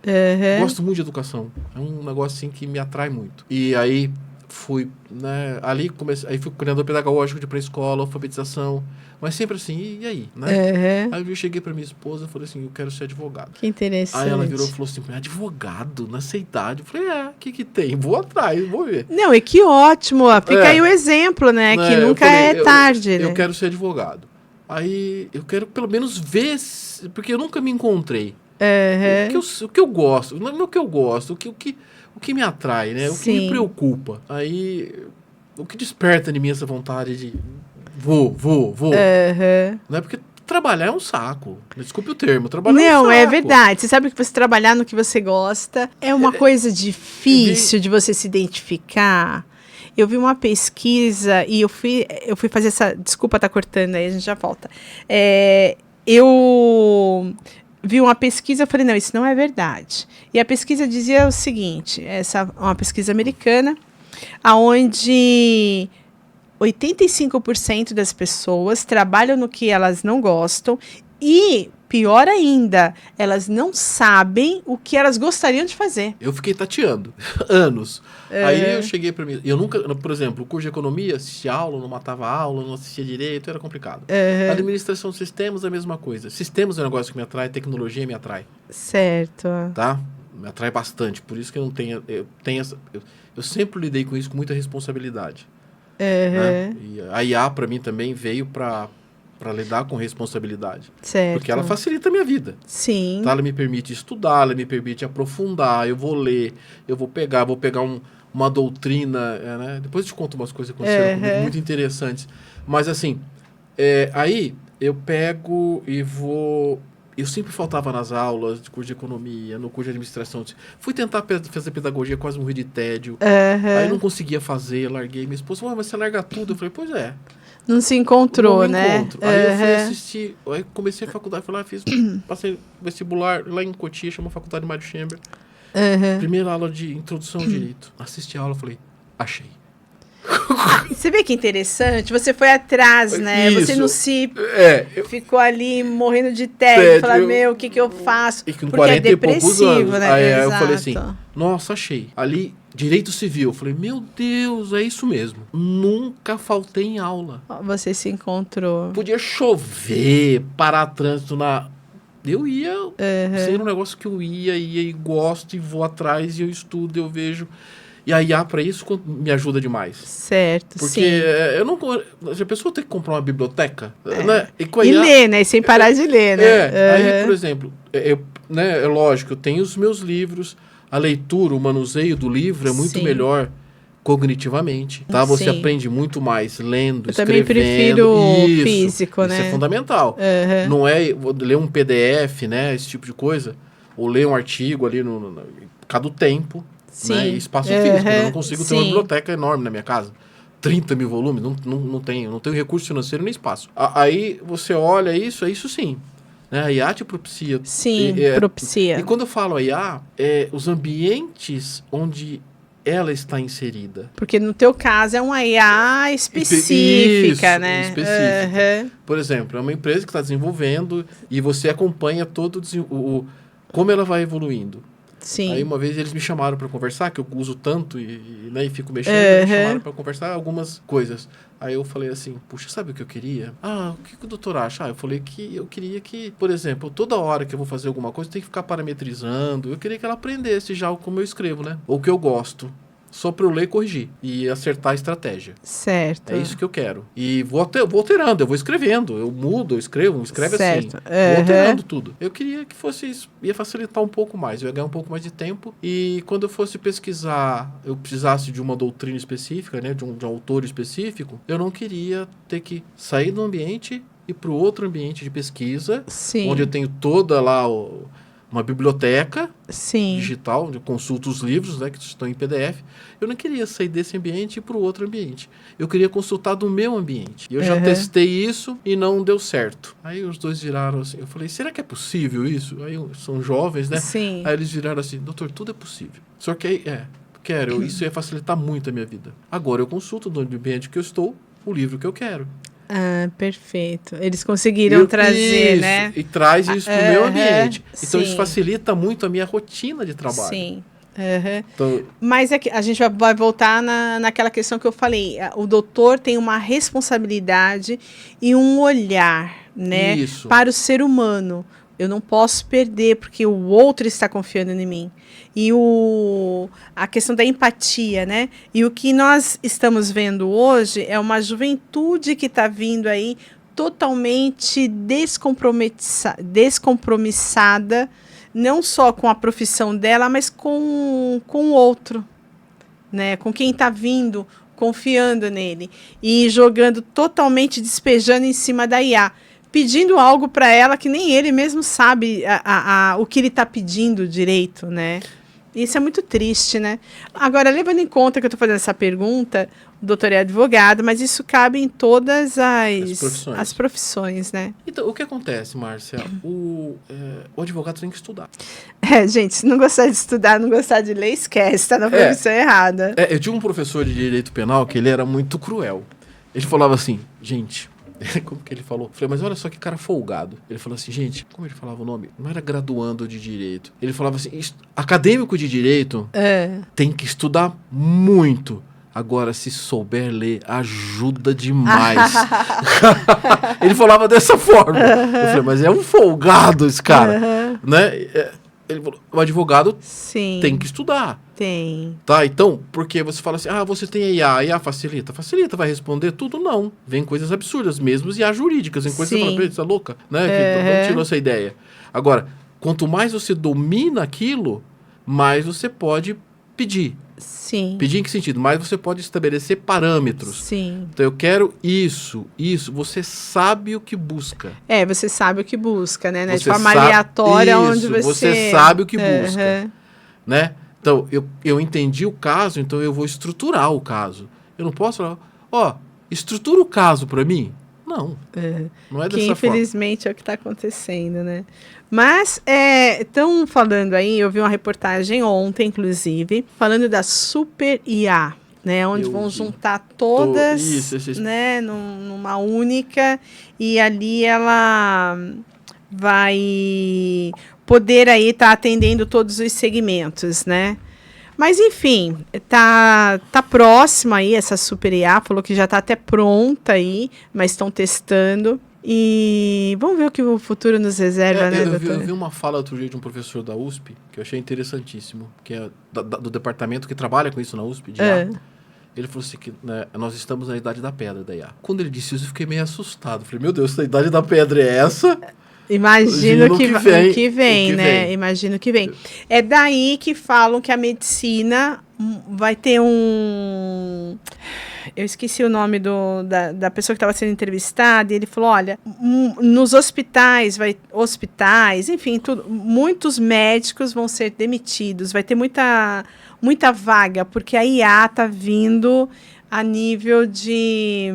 Gosto muito de educação. É um negócio assim que me atrai muito. E aí fui, né, aí fui coordenador pedagógico de pré-escola, alfabetização, mas sempre assim, e aí, né? Aí eu cheguei pra minha esposa e falei assim, eu quero ser advogado. Que interessante. Aí ela virou e falou assim, advogado nessa idade? Eu falei, o que tem? Vou atrás, vou ver. Não, e que ótimo, fica aí o exemplo, né? Que nunca é tarde, né? Eu quero ser advogado. Aí eu quero pelo menos ver, porque eu nunca me encontrei. O que eu gosto, não é o que eu gosto, o que me atrai, né? O que me preocupa. Aí, o que desperta em mim essa vontade de vou. Não é porque trabalhar é um saco. Desculpe o termo, trabalhar é um saco. Não, é verdade. Você sabe que você trabalhar no que você gosta é uma coisa difícil de você se identificar. Eu vi uma pesquisa e eu fui fazer essa... Desculpa, tá cortando aí, a gente já volta. Eu vi uma pesquisa, eu falei, não, isso não é verdade. E a pesquisa dizia o seguinte, uma pesquisa americana, onde 85% das pessoas trabalham no que elas não gostam e pior ainda, elas não sabem o que elas gostariam de fazer. Eu fiquei tateando anos. Aí eu cheguei para mim. Eu nunca, por exemplo, o curso de economia, assistia aula, não matava aula, não assistia direito, era complicado. Administração de sistemas é a mesma coisa. Sistemas é um negócio que me atrai, tecnologia me atrai. Certo. Tá? Me atrai bastante. Por isso que eu não tenho. Eu sempre lidei com isso com muita responsabilidade. Né? E a IA, para mim, também veio para lidar com responsabilidade. Certo. Porque ela facilita a minha vida. Sim. Tá? Ela me permite estudar, ela me permite aprofundar, eu vou ler, eu vou pegar uma doutrina, né? Depois eu te conto umas coisas que aconteceram comigo, muito interessantes. Mas assim, aí eu pego e vou... Eu sempre faltava nas aulas de curso de economia, no curso de administração. Fui tentar fazer pedagogia, quase morri de tédio. Aí não conseguia fazer, larguei. Minha esposa, mas você larga tudo? Eu falei, pois é. Não se encontrou, não me né? Encontro. Aí eu fui assistir, aí comecei a faculdade, fui lá, passei vestibular lá em Cotia, chama Faculdade Mário Chamber. Primeira aula de introdução ao direito. Assisti a aula, falei, achei. Você vê que interessante? Você foi atrás, né? Isso. Você não se... ficou ali morrendo de tédio, falar, o que eu faço? E com porque 40 é depressivo, e poucos anos. né? Aí eu falei assim, nossa, achei. Ali, direito civil. Eu falei, meu Deus, é isso mesmo. Nunca faltei em aula. Você se encontrou. Podia chover, parar trânsito na... Eu ia, seria um negócio que eu ia e gosto, e vou atrás, e eu estudo, eu vejo... E a IA, para isso, me ajuda demais. Certo, porque sim. Eu não... Se a pessoa tem que comprar uma biblioteca... Né? E ler, né? Sem parar de ler, né? Aí, por exemplo, é lógico, eu tenho os meus livros, a leitura, o manuseio do livro é muito melhor cognitivamente, tá? Você aprende muito mais lendo, escrevendo. Eu também prefiro físico, né? Isso é fundamental. Não é ler um PDF, né? Esse tipo de coisa. Ou ler um artigo ali por causa do tempo. Né? Espaço físico. Eu não consigo ter uma biblioteca enorme na minha casa. 30 mil volumes, não tenho recurso financeiro nem espaço. Aí você olha isso, é isso sim. Né? A IA te propicia. Sim, propicia. E quando eu falo a IA, os ambientes onde ela está inserida. Porque no teu caso é uma IA específica, né? Específica. Por exemplo, é uma empresa que está desenvolvendo e você acompanha todo como ela vai evoluindo. Sim. Aí uma vez eles me chamaram para conversar, que eu uso tanto e fico mexendo, me chamaram para conversar algumas coisas. Aí eu falei assim, puxa, sabe o que eu queria? O que o doutor acha? Eu falei que eu queria que, por exemplo, toda hora que eu vou fazer alguma coisa, tem que ficar parametrizando. Eu queria que ela aprendesse já como eu escrevo, né? Ou o que eu gosto. Só para eu ler e corrigir. E acertar a estratégia. Certo. É isso que eu quero. E vou alterando, eu vou escrevendo. Eu mudo, eu escrevo, escreve certo. assim. Vou alterando tudo. Eu queria que fosse isso. Ia facilitar um pouco mais. Eu ia ganhar um pouco mais de tempo. E quando eu fosse pesquisar, eu precisasse de uma doutrina específica, né? De um autor específico, eu não queria ter que sair do ambiente e para o outro ambiente de pesquisa. Sim. Onde eu tenho toda lá uma biblioteca digital, onde eu consulto os livros, né, que estão em PDF. Eu não queria sair desse ambiente e ir para o outro ambiente. Eu queria consultar do meu ambiente. Eu já testei isso e não deu certo. Aí os dois viraram assim, eu falei, será que é possível isso? Aí são jovens, né? Sim. Aí eles viraram assim, doutor, tudo é possível. Só que isso ia facilitar muito a minha vida. Agora eu consulto do ambiente que eu estou, o livro que eu quero. Perfeito. Eles conseguiram trazer, né? E traz isso para o meu ambiente. Então, isso facilita muito a minha rotina de trabalho. Sim. Então, mas a gente vai voltar naquela questão que eu falei. O doutor tem uma responsabilidade e um olhar, né, para o ser humano. Eu não posso perder porque o outro está confiando em mim. E a questão da empatia, né? E o que nós estamos vendo hoje é uma juventude que está vindo aí totalmente descompromissada, não só com a profissão dela, mas com o outro, né? Com quem está vindo, confiando nele. E jogando totalmente, despejando em cima da IA. Pedindo algo para ela que nem ele mesmo sabe o que ele está pedindo direito, né? Isso é muito triste, né? Agora, levando em conta que eu estou fazendo essa pergunta, o doutor é advogado, mas isso cabe em todas as profissões, né? Então, o que acontece, Márcia? O advogado tem que estudar. Gente, se não gostar de estudar, não gostar de ler, esquece, está na profissão errada. Eu tinha um professor de direito penal que ele era muito cruel. Ele falava assim, gente... Como que ele falou? Eu falei, mas olha só que cara folgado. Ele falou assim, gente, como ele falava o nome? Não era graduando de direito. Ele falava assim, acadêmico de direito tem que estudar muito. Agora, se souber ler, ajuda demais. Ele falava dessa forma. Eu falei, mas é um folgado esse cara. Né? Ele falou, o advogado tem que estudar. Tem. Tá, então, porque você fala assim, você tem a IA, a IA facilita. Facilita, vai responder tudo? Não. Vem coisas absurdas, mesmo IA jurídicas. Vem coisas que você fala, você é louca? Né? Não tirou essa ideia. Agora, quanto mais você domina aquilo, mais você pode pedir. Sim. Pedir em que sentido? Mais você pode estabelecer parâmetros. Sim. Então, eu quero isso. Você sabe o que busca. Você sabe o que busca, né? Você de forma aleatória, onde você sabe o que busca. Né? Então, eu entendi o caso, então eu vou estruturar o caso. Eu não posso falar, estrutura o caso para mim. Não. Não é dessa forma. Que infelizmente é o que está acontecendo, né? Mas, estão falando aí, eu vi uma reportagem ontem, inclusive, falando da Super IA, né? Onde vão juntar todas, né? Numa única, e ali ela vai poder aí estar atendendo todos os segmentos, né? Mas, enfim, tá próxima aí essa Super IA, falou que já está até pronta aí, mas estão testando. E vamos ver o que o futuro nos reserva, né, doutor? Eu vi uma fala outro dia de um professor da USP, que eu achei interessantíssimo, que é do departamento que trabalha com isso na USP, de IA. Ele falou assim que nós estamos na idade da pedra da IA. Quando ele disse isso, eu fiquei meio assustado. Falei, meu Deus, a idade da pedra é essa? Imagino o que vem, né? Imagino que vem. É daí que falam que a medicina vai ter um... Eu esqueci o nome da pessoa que estava sendo entrevistada, e ele falou, olha, nos hospitais, enfim, muitos médicos vão ser demitidos, vai ter muita vaga, porque a IA está vindo a nível de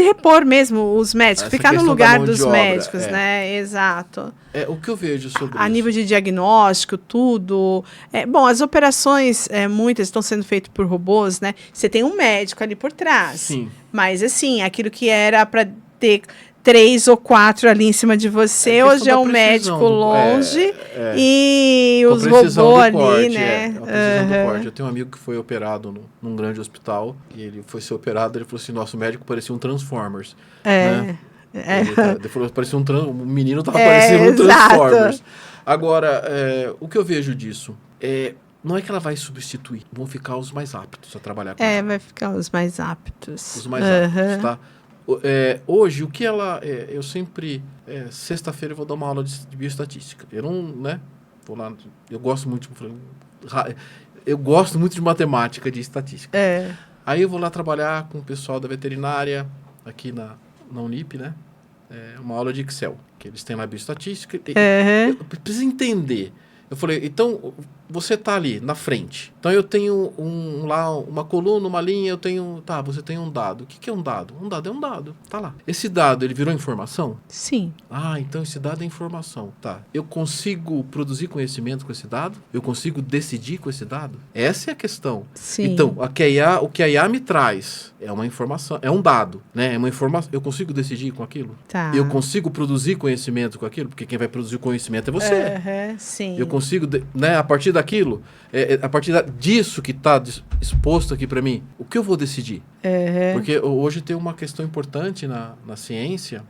repor mesmo os médicos, ficar no lugar dos médicos, né? Exato. O que eu vejo sobre isso? A nível de diagnóstico, tudo. Bom, as operações, muitas estão sendo feitas por robôs, né? Você tem um médico ali por trás. Sim. Mas, assim, aquilo que era para ter 3 ou 4 ali em cima de você, hoje é um médico longe e os robôs ali, né? A precisão do corte. Eu tenho um amigo que foi operado num grande hospital, e ele foi ser operado, ele falou assim, nosso médico parecia um Transformers. Né? Ele falou, parecia o menino estava parecendo um Transformers. Agora, o que eu vejo disso não é que ela vai substituir, vão ficar os mais aptos a trabalhar com ela. Vai ficar os mais aptos. Os mais aptos, tá? Hoje, o que ela... eu sempre... sexta-feira eu vou dar uma aula de bioestatística. Eu não, né? Vou lá... Eu gosto muito de matemática, de estatística. Aí eu vou lá trabalhar com o pessoal da veterinária, aqui na Unip, né? Uma aula de Excel, que eles têm lá bioestatística. Eu preciso entender. Eu falei, então, você está ali, na frente. Então, eu tenho lá uma coluna, uma linha, você tem um dado. O que é um dado? Um dado é um dado, tá lá. Esse dado, ele virou informação? Sim. Então esse dado é informação. Tá. Eu consigo produzir conhecimento com esse dado? Eu consigo decidir com esse dado? Essa é a questão. Sim. Então, o que a IA me traz é uma informação, é um dado, né? É uma informação. Eu consigo decidir com aquilo? Tá. Eu consigo produzir conhecimento com aquilo? Porque quem vai produzir o conhecimento é você. Sim. Eu consigo, né, a partir daquilo, a partir disso que está exposto aqui para mim, o que eu vou decidir? Porque hoje tem uma questão importante na ciência,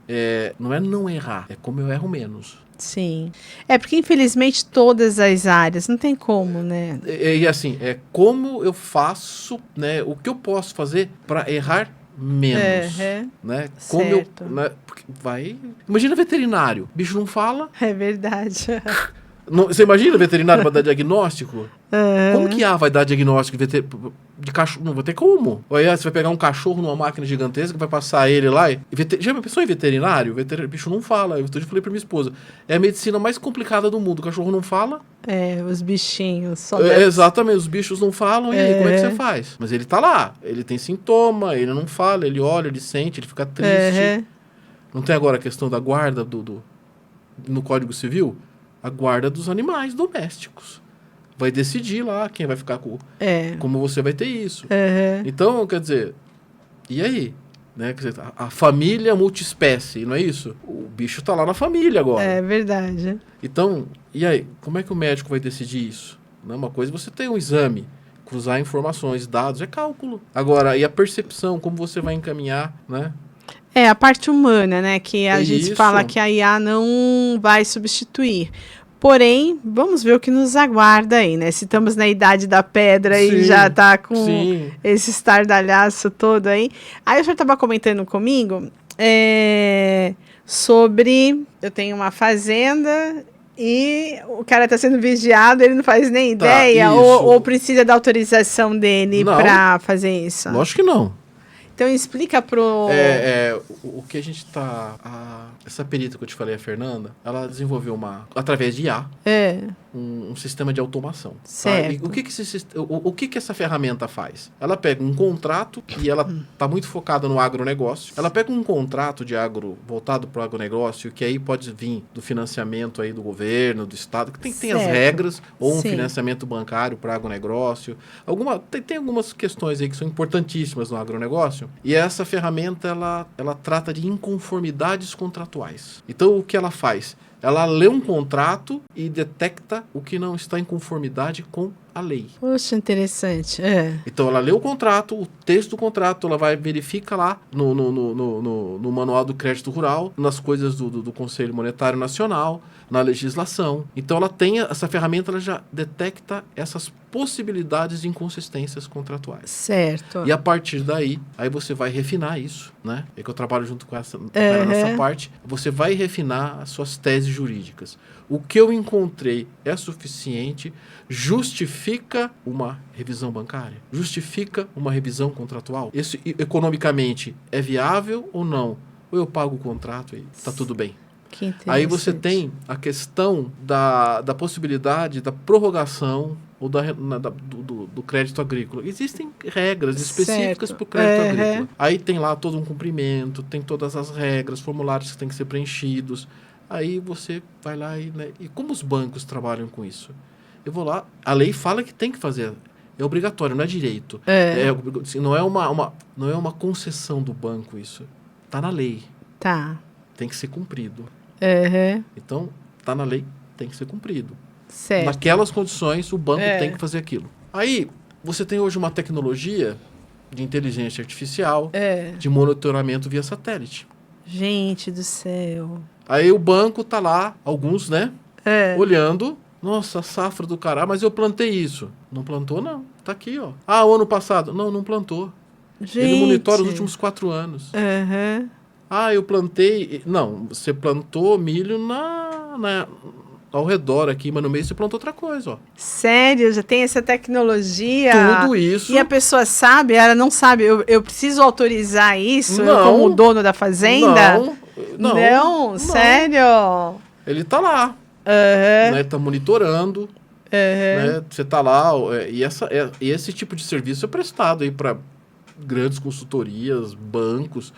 não é não errar, é como eu erro menos. Sim. Porque infelizmente todas as áreas, não tem como, né? E assim, como eu faço, né, o que eu posso fazer para errar menos, né? Como certo. Porque imagina veterinário, bicho não fala. É verdade. Você imagina veterinário para dar diagnóstico? Como que vai dar diagnóstico de cachorro? Não vai ter como. Olha, você vai pegar um cachorro numa máquina gigantesca, vai passar ele lá. Já pensou em veterinário? O bicho não fala. Eu falei para minha esposa, é a medicina mais complicada do mundo. O cachorro não fala. Os bichinhos. Só exatamente, os bichos não falam. E aí, como é que você faz? Mas ele tá lá. Ele tem sintoma, ele não fala, ele olha, ele sente, ele fica triste. Não tem agora a questão da guarda no Código Civil? A guarda dos animais domésticos. Vai decidir lá quem vai ficar com... Como você vai ter isso. Então, quer dizer... E aí? né? Quer dizer, a família multiespécie, não é isso? O bicho tá lá na família agora. É verdade. Então, e aí? Como é que o médico vai decidir isso? Não é uma coisa, você tem um exame, cruzar informações, dados, é cálculo. Agora, e a percepção, como você vai encaminhar, né? É, a parte humana, né? Que a gente Isso. fala que a IA não vai substituir. Porém, vamos ver o que nos aguarda aí, né? Se estamos na idade da pedra e Sim, já tá com sim. esse estardalhaço todo aí. Aí o senhor estava comentando comigo sobre... Eu tenho uma fazenda e o cara está sendo vigiado, ele não faz nem ideia, isso. ou precisa da autorização dele Não. para fazer isso? Lógico que não. Então explica pro... O que a gente tá... Essa perita que eu te falei, a Fernanda, ela desenvolveu através de IA, um sistema de automação. Certo. Tá? E o que essa ferramenta faz? Ela pega um contrato, e ela está muito focada no agronegócio. Ela pega um contrato de voltado para o agronegócio, que aí pode vir do financiamento aí do governo, do estado, que tem as regras, ou um financiamento bancário para agronegócio. Tem algumas questões aí que são importantíssimas no agronegócio. E essa ferramenta, ela trata de inconformidades contratuais. Então, o que ela faz? Ela lê um contrato e detecta o que não está em conformidade com a lei. Poxa, interessante. Então, ela lê o contrato, o texto do contrato, ela verifica lá no Manual do Crédito Rural, nas coisas do Conselho Monetário Nacional, na legislação. Então, ela tem essa ferramenta, ela já detecta essas possibilidades de inconsistências contratuais. Certo. E a partir daí, aí você vai refinar isso, né? É que eu trabalho junto com ela nessa parte. Você vai refinar as suas teses jurídicas. O que eu encontrei é suficiente, justifica uma revisão bancária? Justifica uma revisão contratual? Isso economicamente é viável ou não? Ou eu pago o contrato e está tudo bem? Aí você tem a questão da possibilidade da prorrogação ou do crédito agrícola. Existem regras específicas para o crédito agrícola. Aí tem lá todo um cumprimento, tem todas as regras, formulários que têm que ser preenchidos. Aí você vai lá e como os bancos trabalham com isso? Eu vou lá, a lei fala que tem que fazer, é obrigatório, não é direito. Não é uma concessão do banco isso. Está na lei. Tá. Tem que ser cumprido. Então, está na lei, tem que ser cumprido. Certo. Naquelas condições, o banco tem que fazer aquilo. Aí, você tem hoje uma tecnologia de inteligência artificial, de monitoramento via satélite. Gente do céu. Aí o banco tá lá, alguns, né? Olhando. Nossa, safra do caralho, mas eu plantei isso. Não plantou, não. Tá aqui, ó. Ah, o ano passado. Não plantou. Gente. Ele monitora os últimos 4 anos. Ah, eu plantei... Não, você plantou milho ao redor aqui, mas no meio você plantou outra coisa, ó. Sério? Já tem essa tecnologia? Tudo isso. E a pessoa sabe? Ela não sabe. Eu preciso autorizar isso? Eu, como dono da fazenda? Não, sério? Ele tá lá. Né, tá monitorando. Né, você tá lá. E esse tipo de serviço é prestado aí para grandes consultorias, bancos,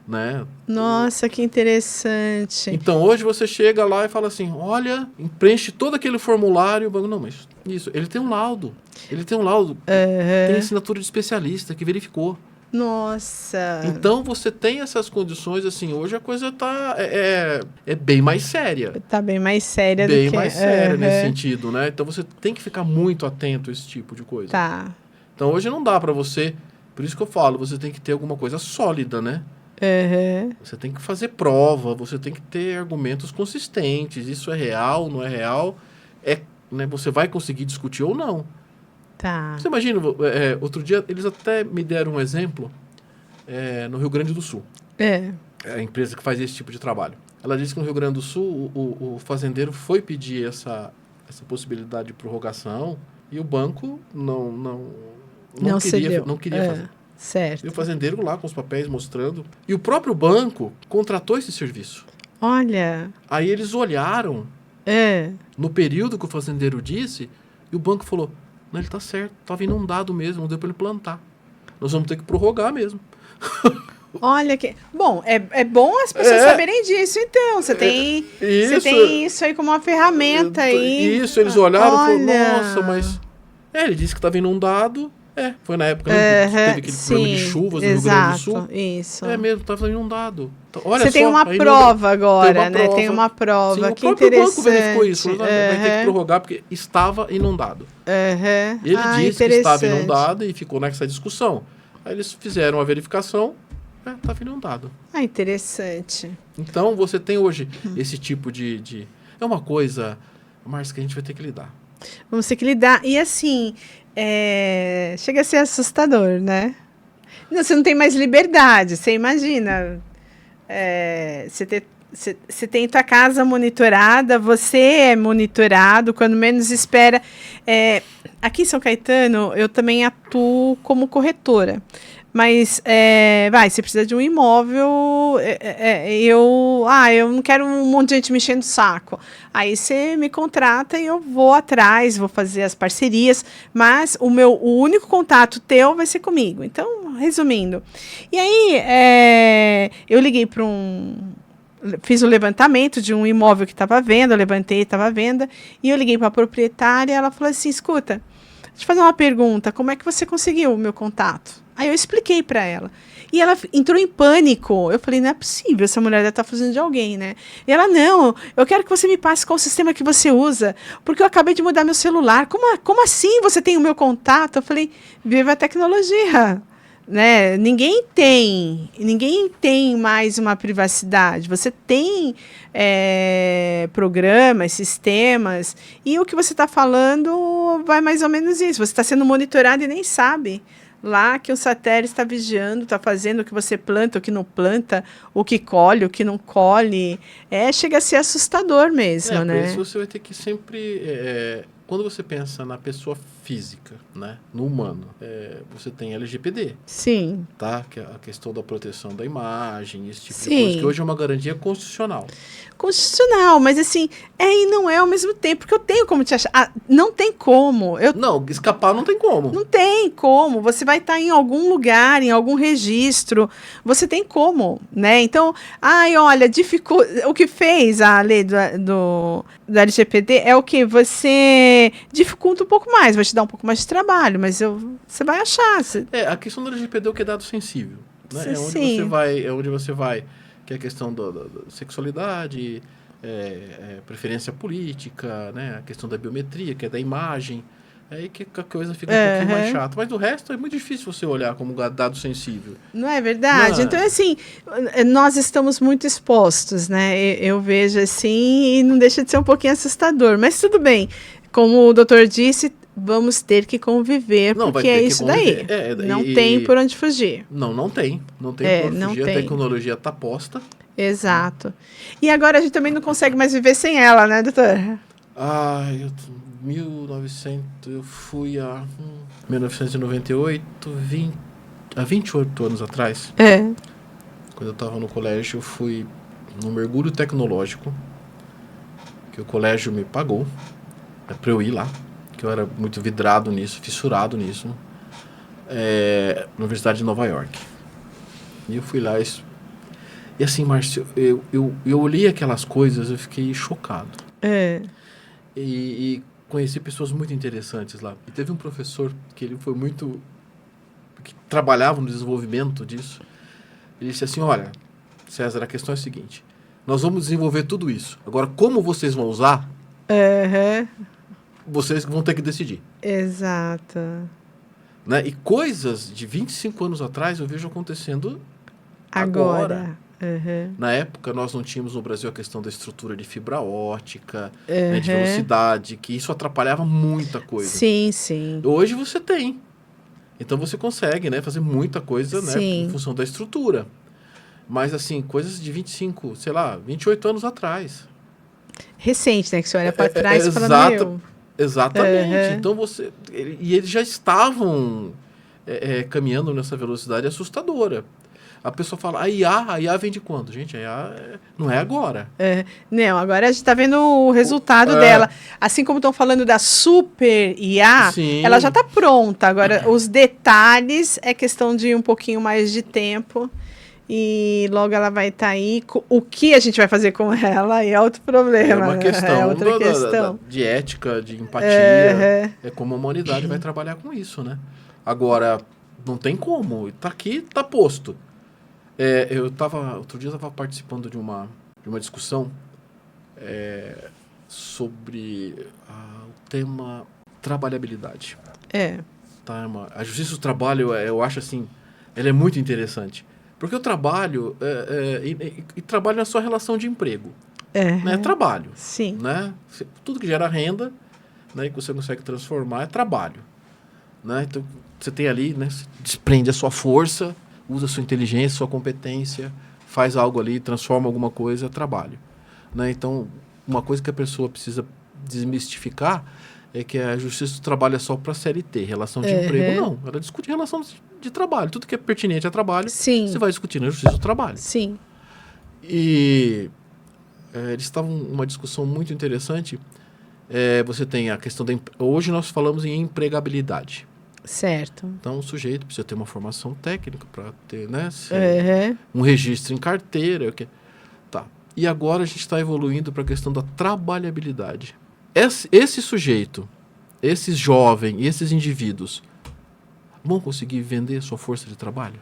né? Nossa, que interessante. Então, hoje você chega lá e fala assim, olha, preenche todo aquele formulário. Não, mas isso, ele tem um laudo. Tem assinatura de especialista que verificou. Nossa. Então, você tem essas condições, assim, hoje a coisa tá... É bem mais séria. Tá bem mais séria do que... Bem mais séria nesse sentido, né? Então, você tem que ficar muito atento a esse tipo de coisa. Tá. Então, hoje não dá pra você... Por isso que eu falo, você tem que ter alguma coisa sólida, né? Você tem que fazer prova, você tem que ter argumentos consistentes. Isso é real, não é real? Né, você vai conseguir discutir ou não. Tá. Você imagina, outro dia eles até me deram um exemplo no Rio Grande do Sul. É a empresa que faz esse tipo de trabalho. Ela disse que no Rio Grande do Sul o fazendeiro foi pedir essa possibilidade de prorrogação e o banco não queria fazer. Certo. E o fazendeiro lá com os papéis mostrando. E o próprio banco contratou esse serviço. Olha. Aí eles olharam no período que o fazendeiro disse e o banco falou, não, ele tá certo, tava inundado mesmo, não deu para ele plantar. Nós vamos ter que prorrogar mesmo. Olha que... Bom, é bom as pessoas saberem disso, então. Você tem isso aí como uma ferramenta aí. Isso, eles olharam e falaram, nossa, mas... ele disse que estava inundado, Foi na época, né, que teve aquele sim, problema de chuvas no Rio Grande do Sul. Isso. É mesmo, estava inundado. Então, olha Você tem só, uma aí prova agora, tem uma né? prova. Tem uma prova. Sim, o Que próprio banco interessante. verificou isso. Vai ter que prorrogar porque estava inundado. Ele disse que estava inundado e ficou nessa discussão. Aí eles fizeram a verificação, estava inundado. Interessante. Então, você tem hoje esse tipo de... É uma coisa, Márcia, que a gente vai ter que lidar. Vamos ter que lidar. E assim, chega a ser assustador, né? Não, você não tem mais liberdade. Você imagina, você tem tua casa monitorada, você é monitorado, quando menos espera. Aqui em São Caetano, eu também atuo como corretora. Mas, você precisa de um imóvel, eu não quero um monte de gente me enchendo o saco. Aí você me contrata e eu vou atrás, vou fazer as parcerias, mas o único contato teu vai ser comigo. Então, resumindo. E aí, eu liguei para fiz o levantamento de um imóvel que estava à venda, eu levantei, estava à venda, e eu liguei para a proprietária e ela falou assim, escuta, deixa eu fazer uma pergunta, como é que você conseguiu o meu contato? Aí eu expliquei para ela. E ela entrou em pânico. Eu falei, não é possível, essa mulher deve estar fazendo de alguém, né? E ela, não, eu quero que você me passe qual o sistema que você usa, porque eu acabei de mudar meu celular. Como assim você tem o meu contato? Eu falei, viva a tecnologia. Né? Ninguém tem mais uma privacidade. Você tem programas, sistemas, e o que você está falando vai mais ou menos isso. Você está sendo monitorado e nem sabe. Lá que o satélite está vigiando, está fazendo o que você planta, o que não planta, o que colhe, o que não colhe. Chega a ser assustador mesmo, né? Por isso você vai ter que sempre... quando você pensa na pessoa física, né, no humano, você tem LGPD. Sim. Tá? Que é a questão da proteção da imagem, esse tipo Sim. de coisa, que hoje é uma garantia constitucional. Constitucional, mas assim, e não é ao mesmo tempo, porque eu tenho como te achar. Não tem como. Não, escapar não tem como. Não tem como. Você vai estar em algum lugar, em algum registro. Você tem como, né? Então, olha, o que fez a lei do LGPD é o que? Você dificulta um pouco mais, vai te dar um pouco mais de trabalho, mas você vai achar. A questão do LGPD é o que é dado sensível. Né? Sim. É onde você vai, que é a questão da sexualidade, preferência política, né? A questão da biometria, que é da imagem. Aí que a coisa fica um pouquinho mais chata. Mas do resto é muito difícil você olhar como dado sensível. Não é verdade? Então, assim, nós estamos muito expostos, né? Eu vejo assim e não deixa de ser um pouquinho assustador. Mas tudo bem. Como o doutor disse, vamos ter que conviver, porque é isso daí. Não tem por onde fugir. Não tem. Não tem por onde fugir. A tecnologia está posta. Exato. E agora a gente também não consegue mais viver sem ela, né, doutor? 1900, eu fui 1998, há 28 anos atrás. Quando eu estava no colégio, eu fui num mergulho tecnológico, que o colégio me pagou, para eu ir lá, que eu era muito vidrado nisso, fissurado nisso, na Universidade de Nova York. E eu fui lá, e assim, Márcio, eu olhei aquelas coisas, eu fiquei chocado. E conheci pessoas muito interessantes lá. E teve um professor que ele foi muito... que trabalhava no desenvolvimento disso. Ele disse assim, olha, César, a questão é a seguinte, nós vamos desenvolver tudo isso. Agora, como vocês vão usar, vocês vão ter que decidir. Exato. Né? E coisas de 25 anos atrás eu vejo acontecendo agora. Na época, nós não tínhamos no Brasil a questão da estrutura de fibra ótica, né, de velocidade, que isso atrapalhava muita coisa. Sim, sim. Hoje você tem. Então você consegue, né, fazer muita coisa, né, em função da estrutura. Mas, assim, coisas de 28 anos atrás. Recente, né? Que você olha para trás e fala, meu... Exatamente. Então e eles já estavam caminhando nessa velocidade assustadora. A pessoa fala, a IA vem de quando? Gente, a IA não é agora. Não, agora a gente está vendo o resultado dela. Assim como estão falando da super IA, ela já está pronta. Agora, os detalhes é questão de um pouquinho mais de tempo. E logo ela vai estar aí. O que a gente vai fazer com ela é outro problema. É uma questão, outra questão. de ética, de empatia. É como a humanidade vai trabalhar com isso, né? Agora, não tem como. Tá aqui, tá posto. Outro dia eu estava participando de uma discussão sobre o tema trabalhabilidade. Tá, a justiça do trabalho, eu acho assim, ela é muito interessante. Porque o trabalho, e trabalho na sua relação de emprego. Né? É trabalho. Sim. Né? Tudo que gera renda, né, e que você consegue transformar é trabalho. Né? Então, você tem ali, né, você desprende a sua força, usa a sua inteligência, sua competência, faz algo ali, transforma alguma coisa, é trabalho. Né? Então, uma coisa que a pessoa precisa desmistificar é que a justiça do trabalho é só para CLT, relação de emprego, não. Ela discute relação de trabalho. Tudo que é pertinente a trabalho, você vai discutir na justiça do trabalho. Sim. E eles estavam uma discussão muito interessante. Você tem a questão da... Hoje nós falamos em empregabilidade. Certo. Então, o sujeito precisa ter uma formação técnica para ter, né, um registro em carteira. Tá. E agora a gente está evoluindo para a questão da trabalhabilidade. Esse sujeito, esses jovens, esses indivíduos, vão conseguir vender sua força de trabalho?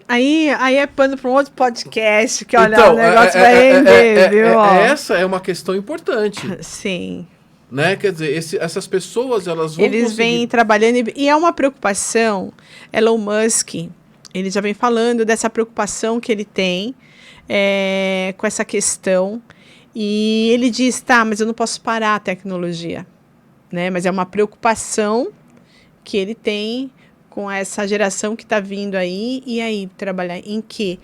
Aí é pano para um outro podcast, que olha, então, o negócio vai render, viu? Essa é uma questão importante. Sim. Né? Quer dizer, essas pessoas, elas vão Eles vêm trabalhando, e é uma preocupação. Elon Musk, ele já vem falando dessa preocupação que ele tem com essa questão. E ele diz, tá, mas eu não posso parar a tecnologia. Né? Mas é uma preocupação que ele tem com essa geração que está vindo aí. E aí, trabalhar em quê?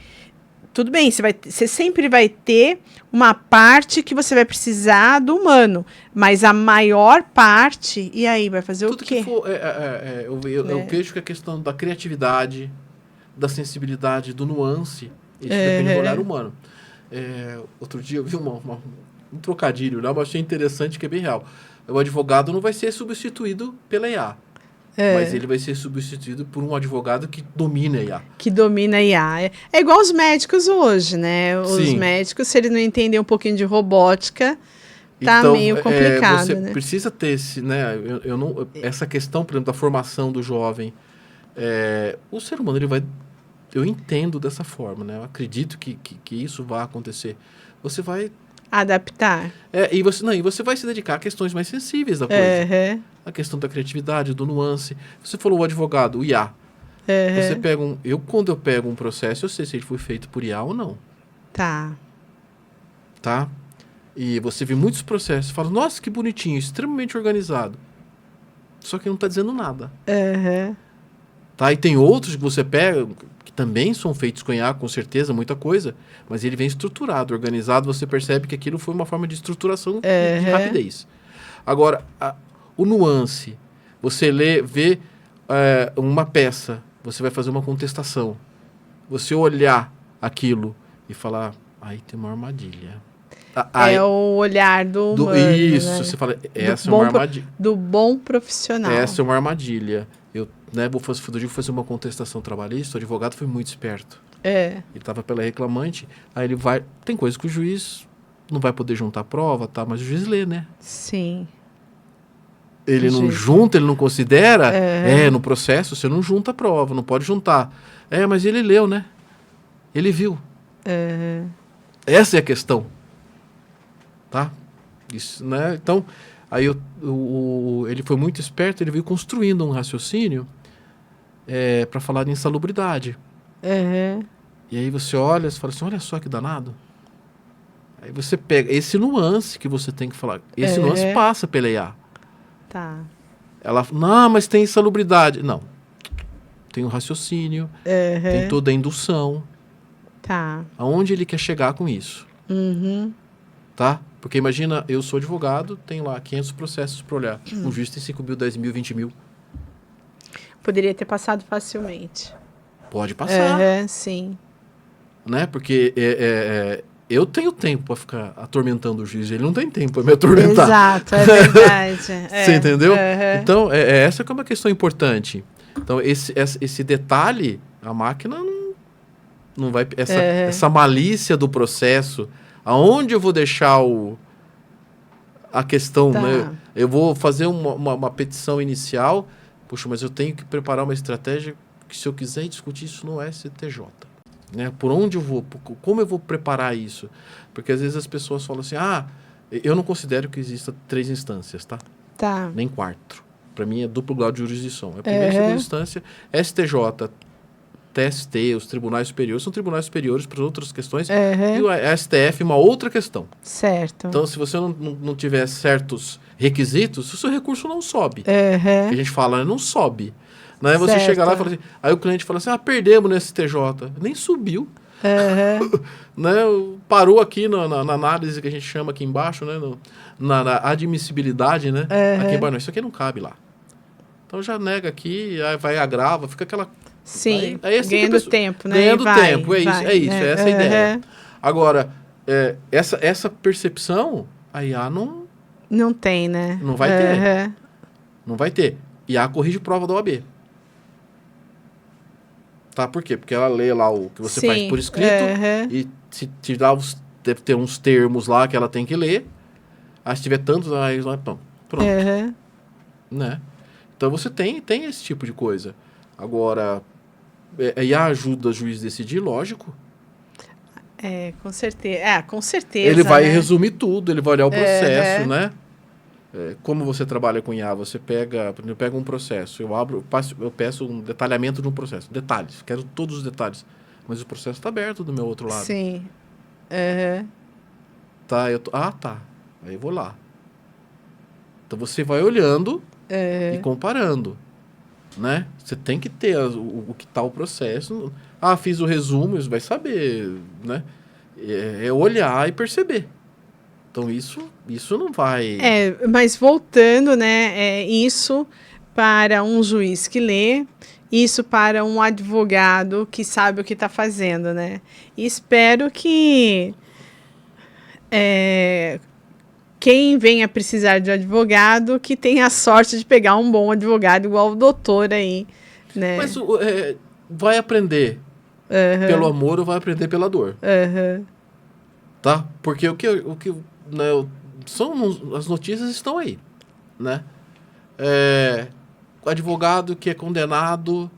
Tudo bem, você sempre vai ter uma parte que você vai precisar do humano, mas a maior parte, e aí, vai fazer tudo o quê? Que for, eu vejo que a questão da criatividade, da sensibilidade, do nuance, isso depende do olhar humano. Outro dia eu vi um trocadilho, né? Mas achei interessante, que é bem real. O advogado não vai ser substituído pela IA. Mas ele vai ser substituído por um advogado que domina a IA. Que domina a IA. É igual os médicos hoje, né? Os médicos, se eles não entendem um pouquinho de robótica, tá então, meio complicado, você né? precisa ter esse, né? Essa questão, por exemplo, da formação do jovem. O ser humano, ele vai... Eu entendo dessa forma, né? Eu acredito que isso vai acontecer. Você vai... adaptar. E você vai se dedicar a questões mais sensíveis da coisa. A questão da criatividade, do nuance. Você falou o advogado, o IA. Você pega quando eu pego um processo, eu sei se ele foi feito por IA ou não. Tá? E você vê muitos processos, fala, nossa, que bonitinho, extremamente organizado. Só que não está dizendo nada. Tá? E tem outros que você pega, que também são feitos com IA, com certeza, muita coisa, mas ele vem estruturado, organizado, você percebe que aquilo foi uma forma de estruturação de rapidez. Agora, o nuance, você vê uma peça, você vai fazer uma contestação, você olhar aquilo e falar, aí tem uma armadilha. É o olhar do humano, isso, né? você fala, essa é uma armadilha. Do bom profissional. Essa é uma armadilha. Eu vou fazer uma contestação trabalhista, o advogado foi muito esperto. Ele estava pela reclamante, aí ele vai... Tem coisas que o juiz não vai poder juntar prova, tá? Mas o juiz lê, né? Sim. Ele não junta, ele não considera. No processo você não junta a prova, não pode juntar. Mas ele leu, né? Ele viu. Essa é a questão. Tá? Isso, né? Então, aí ele foi muito esperto, ele veio construindo um raciocínio para falar de insalubridade. E aí você olha e fala assim, olha só que danado. Aí você pega esse nuance que você tem que falar. Esse nuance passa pela IA. Tá. Ela fala, não, mas tem insalubridade. Não. Tem o raciocínio, tem toda a indução. Tá. Aonde ele quer chegar com isso. Tá? Porque imagina, eu sou advogado, tenho lá 500 processos para olhar. O juiz tem 5 mil, 10 mil, 20 mil. Poderia ter passado facilmente. Pode passar. Sim. Né? Porque eu tenho tempo para ficar atormentando o juiz, ele não tem tempo para me atormentar. Exato, é verdade. Você entendeu? Então, essa que é uma questão importante. Então, esse detalhe, a máquina não vai... Essa malícia do processo, aonde eu vou deixar a questão, né? Eu vou fazer uma petição inicial, Puxa, mas eu tenho que preparar uma estratégia que se eu quiser discutir isso no STJ. Né? Por onde eu vou? Como eu vou preparar isso? Porque às vezes as pessoas falam assim, eu não considero que exista 3 instâncias, tá? Tá. Nem 4. Para mim é duplo grau de jurisdição. É a primeira e segunda instância, STJ, TST, os tribunais superiores, são tribunais superiores para outras questões, e o STF uma outra questão. Certo. Então, se você não tiver certos requisitos, o seu recurso não sobe. Que a gente fala, não sobe. Né? Você chega lá e fala assim, aí o cliente fala assim, perdemos no STJ. Nem subiu. Né? Parou aqui na análise que a gente chama aqui embaixo, né? na admissibilidade, né? Aqui embaixo, não, isso aqui não cabe lá. Então já nega aqui, aí vai agrava, fica aquela... Sim, aí assim ganhando tempo, né? Ganhando tempo, é isso, é essa a ideia. Agora, essa percepção, a IA não tem, né? Não vai ter. Não vai ter. IA corrige prova da OAB. Tá? Por quê? Porque ela lê lá o que você faz por escrito e te dá deve ter uns termos lá que ela tem que ler. Aí se tiver tantos, aí pronto. Né? Então você tem esse tipo de coisa. Agora, a IA ajuda o juiz a decidir, lógico. Com certeza. Com certeza. Ele vai resumir tudo, ele vai olhar o processo, né? Como você trabalha com IA, você pega um processo, eu peço um detalhamento de um processo. Detalhes, quero todos os detalhes. Mas o processo está aberto do meu outro lado. Sim. Tá, tá. Aí eu vou lá. Então você vai olhando e comparando. Né? Você tem que ter o que está o processo. Fiz o resumo, isso vai saber, né? É olhar e perceber. Então, isso não vai... mas voltando, né? Isso para um juiz que lê, isso para um advogado que sabe o que está fazendo, né? E espero que quem venha precisar de advogado, que tenha a sorte de pegar um bom advogado, igual o doutor aí, né? Mas vai aprender pelo amor ou vai aprender pela dor. Tá? Porque o que né, as notícias estão aí, né? O advogado que é condenado,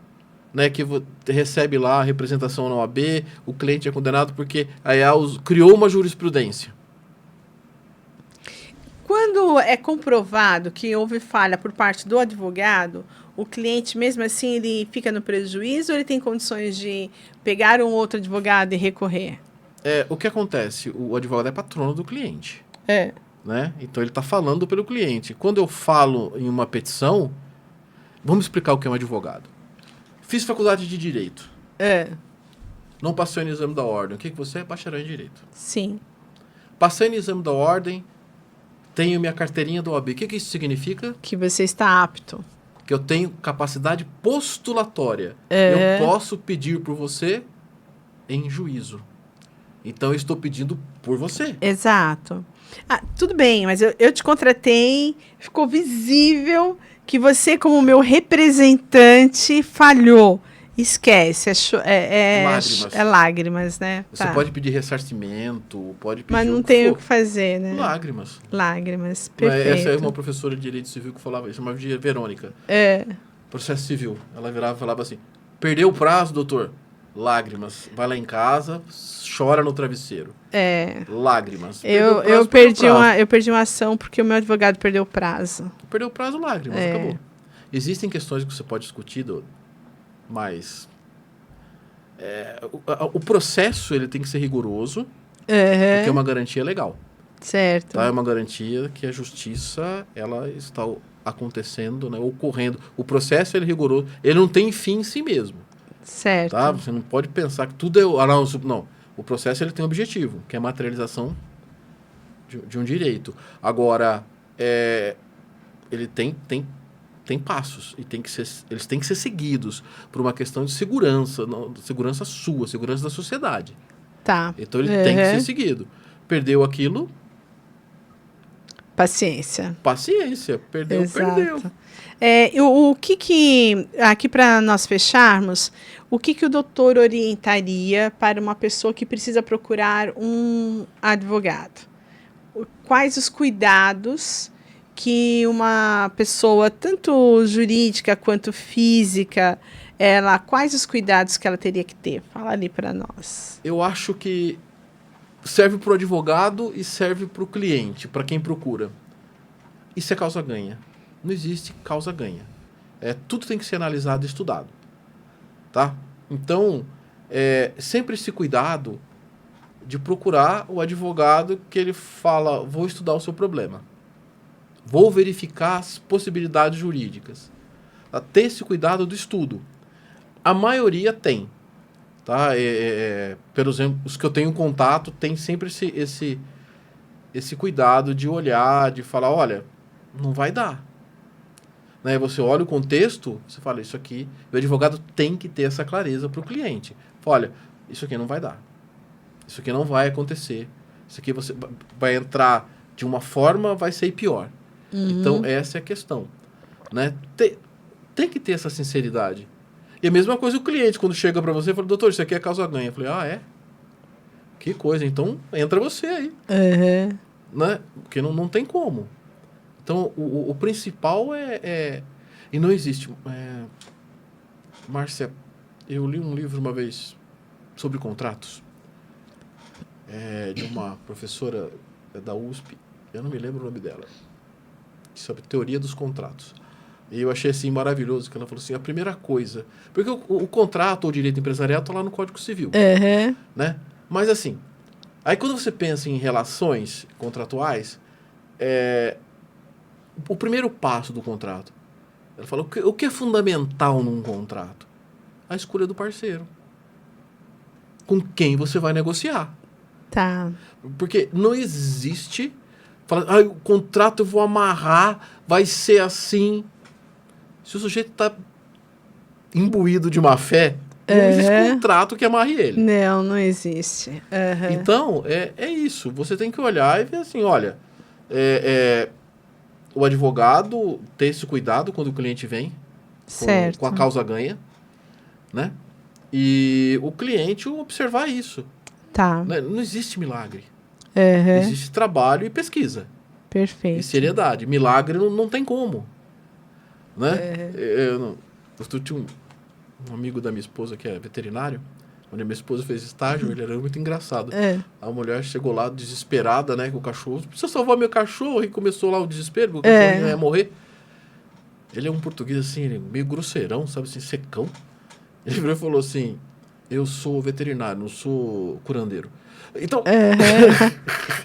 né, que recebe lá a representação na OAB, o cliente é condenado porque a IA criou uma jurisprudência. Quando é comprovado que houve falha por parte do advogado, o cliente, mesmo assim, ele fica no prejuízo ou ele tem condições de pegar um outro advogado e recorrer? O que acontece? O advogado é patrono do cliente. Né? Então, ele está falando pelo cliente. Quando eu falo em uma petição, vamos explicar o que é um advogado. Fiz faculdade de Direito. Não passei no exame da ordem. O que você é? Bacharel em Direito. Sim. Passei no exame da ordem, tenho minha carteirinha do OAB. O que isso significa? Que você está apto. Que eu tenho capacidade postulatória. Eu posso pedir por você em juízo. Então, eu estou pedindo por você. Exato. Tudo bem, mas eu te contratei, ficou visível que você, como meu representante, falhou. Esquece, lágrimas. Lágrimas, né? Você pode pedir ressarcimento, pode pedir... Mas não tem o que fazer, né? Lágrimas. Lágrimas, perfeito. Essa é uma professora de Direito Civil que falava, chamava de Verônica. Processo civil. Ela virava e falava assim, perdeu o prazo, doutor? Lágrimas. Vai lá em casa, chora no travesseiro. Lágrimas. Eu perdi uma ação porque o meu advogado perdeu o prazo. Perdeu o prazo, lágrimas, acabou. Existem questões que você pode discutir, mas o processo ele tem que ser rigoroso, porque é uma garantia legal. Certo. Tá? É uma garantia que a justiça ela está acontecendo, né, ocorrendo. O processo ele é rigoroso, ele não tem fim em si mesmo. Certo. Tá? Você não pode pensar que tudo é... não. O processo ele tem um objetivo, que é a materialização de um direito. Agora, ele tem passos e eles têm que ser seguidos por uma questão de segurança, segurança sua, segurança da sociedade. Tá. Então, ele tem que ser seguido. Perdeu aquilo... Paciência. Perdeu, exato. Perdeu. O que aqui para nós fecharmos, o que o doutor orientaria para uma pessoa que precisa procurar um advogado? Quais os cuidados que uma pessoa, tanto jurídica quanto física, quais os cuidados que ela teria que ter? Fala ali para nós. Eu acho que serve para o advogado e serve para o cliente, para quem procura. Isso é causa-ganha. Não existe causa-ganha. Tudo tem que ser analisado e estudado. Tá? Então, sempre esse cuidado de procurar o advogado que ele fala, vou estudar o seu problema. Vou verificar as possibilidades jurídicas. Tá? Ter esse cuidado do estudo. A maioria tem. Tá? Por exemplo, os que eu tenho contato tem sempre esse cuidado de olhar, de falar, olha, não vai dar. Né? Você olha o contexto, você fala, isso aqui... O advogado tem que ter essa clareza para o cliente. Fala, olha, isso aqui não vai dar. Isso aqui não vai acontecer. Isso aqui você vai entrar de uma forma, vai ser pior. Então, essa é a questão. Né? Tem que ter essa sinceridade. E a mesma coisa o cliente, quando chega para você e fala, doutor, isso aqui é causa-ganha. Eu falei, é? Que coisa, então entra você aí. Né? Porque não tem como. Então, o principal e não existe... Márcia, eu li um livro uma vez sobre contratos, de uma professora da USP, eu não me lembro o nome dela, sobre teoria dos contratos. E eu achei assim maravilhoso, que ela falou assim, a primeira coisa... Porque o contrato ou o direito empresarial está lá no Código Civil. Né? Mas assim, aí quando você pensa em relações contratuais, o primeiro passo do contrato, ela fala, o que é fundamental num contrato? A escolha do parceiro. Com quem você vai negociar. Tá. Porque não existe... Fala, o contrato eu vou amarrar, vai ser assim... Se o sujeito está imbuído de má fé, não existe contrato que amarre ele. Não existe. Então, é isso. Você tem que olhar e ver assim, olha, o advogado ter esse cuidado quando o cliente vem, com a causa-ganha, né? E o cliente observar isso. Tá. Né? Não existe milagre. Uhum. Existe trabalho e pesquisa. Perfeito. E seriedade. Milagre não tem como. Né? Eu tinha um amigo da minha esposa que é veterinário, onde a minha esposa fez estágio, ele era muito engraçado. A mulher chegou lá desesperada, né, com o cachorro. Precisa salvar meu cachorro. E começou lá o desespero, porque o cachorro ia morrer. Ele é um português assim, ele é meio grosseirão, sabe assim, secão. Ele virou e falou assim, eu sou veterinário, não sou curandeiro. Então...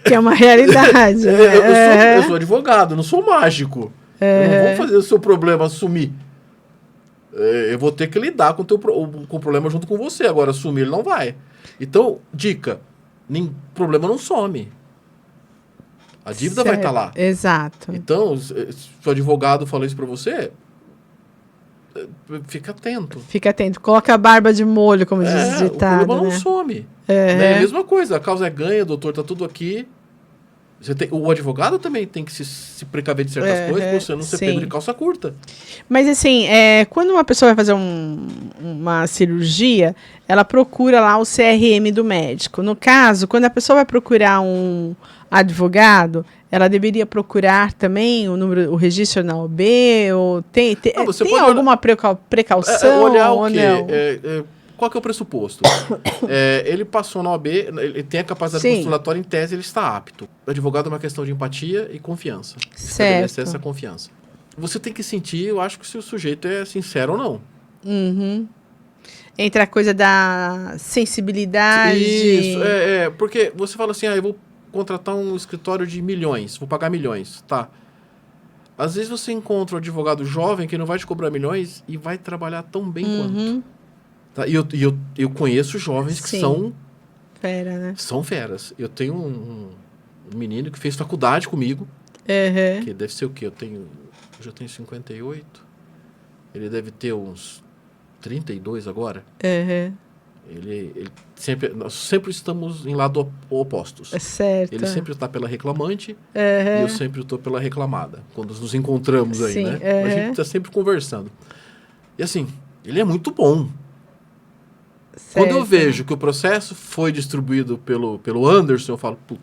que é uma realidade. Eu sou advogado, não sou mágico. Eu não vou fazer o seu problema sumir. Eu vou ter que lidar com o problema junto com você. Agora, sumir ele não vai. Então, dica, problema não some. A dívida vai estar lá. Exato. Então, se o advogado falou isso para você, fica atento. Fica atento. Coloca a barba de molho, como diz o ditado. O problema não some. É a mesma coisa. A causa é ganha, doutor, tá tudo aqui. O advogado também tem que se precaver de certas coisas para você não ser pego de calça curta. Mas assim, quando uma pessoa vai fazer uma cirurgia, ela procura lá o CRM do médico. No caso, quando a pessoa vai procurar um advogado, ela deveria procurar também o registro na OAB? Ou tem alguma precaução? Olhar o ou quê? não? Qual que é o pressuposto? Ele passou na OAB, ele tem a capacidade postulatória, em tese ele está apto. O advogado é uma questão de empatia e confiança. Estabelecer essa confiança. Você tem que sentir, eu acho que se o sujeito é sincero ou não. Entre a coisa da sensibilidade... Isso, porque você fala assim, eu vou contratar um escritório de milhões, vou pagar milhões, tá? Às vezes você encontra um advogado jovem que não vai te cobrar milhões e vai trabalhar tão bem quanto. Tá? E eu conheço jovens que são... Fera, né? São feras. Eu tenho um menino que fez faculdade comigo, que deve ser o quê? Eu já tenho 58. Ele deve ter uns 32 agora. Nós sempre estamos em lado opostos. Certo. Ele sempre está pela reclamante e eu sempre estou pela reclamada. Quando nos encontramos aí, né? A gente está sempre conversando. E assim, ele é muito bom. Quando eu vejo que o processo foi distribuído pelo Anderson, eu falo, puta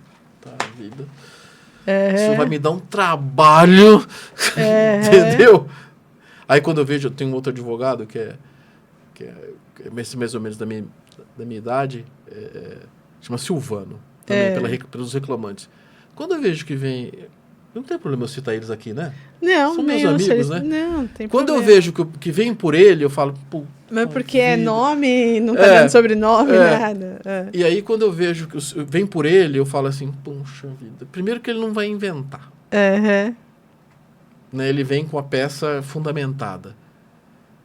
vida. Isso vai me dar um trabalho, entendeu? Aí quando eu vejo, eu tenho um outro advogado que é mais ou menos da minha idade, chama Silvano, também pelos reclamantes. Quando eu vejo que vem... Não tem problema eu citar eles aqui, né? Não, são meus amigos, né? Não, tem Quando problema. eu vejo que vem por ele, eu falo... Pô, mas porque é nome, não tá dando sobrenome, nada. E aí, quando eu vejo que vem por ele, eu falo assim, puxa vida. Primeiro que ele não vai inventar. Né? Ele vem com a peça fundamentada.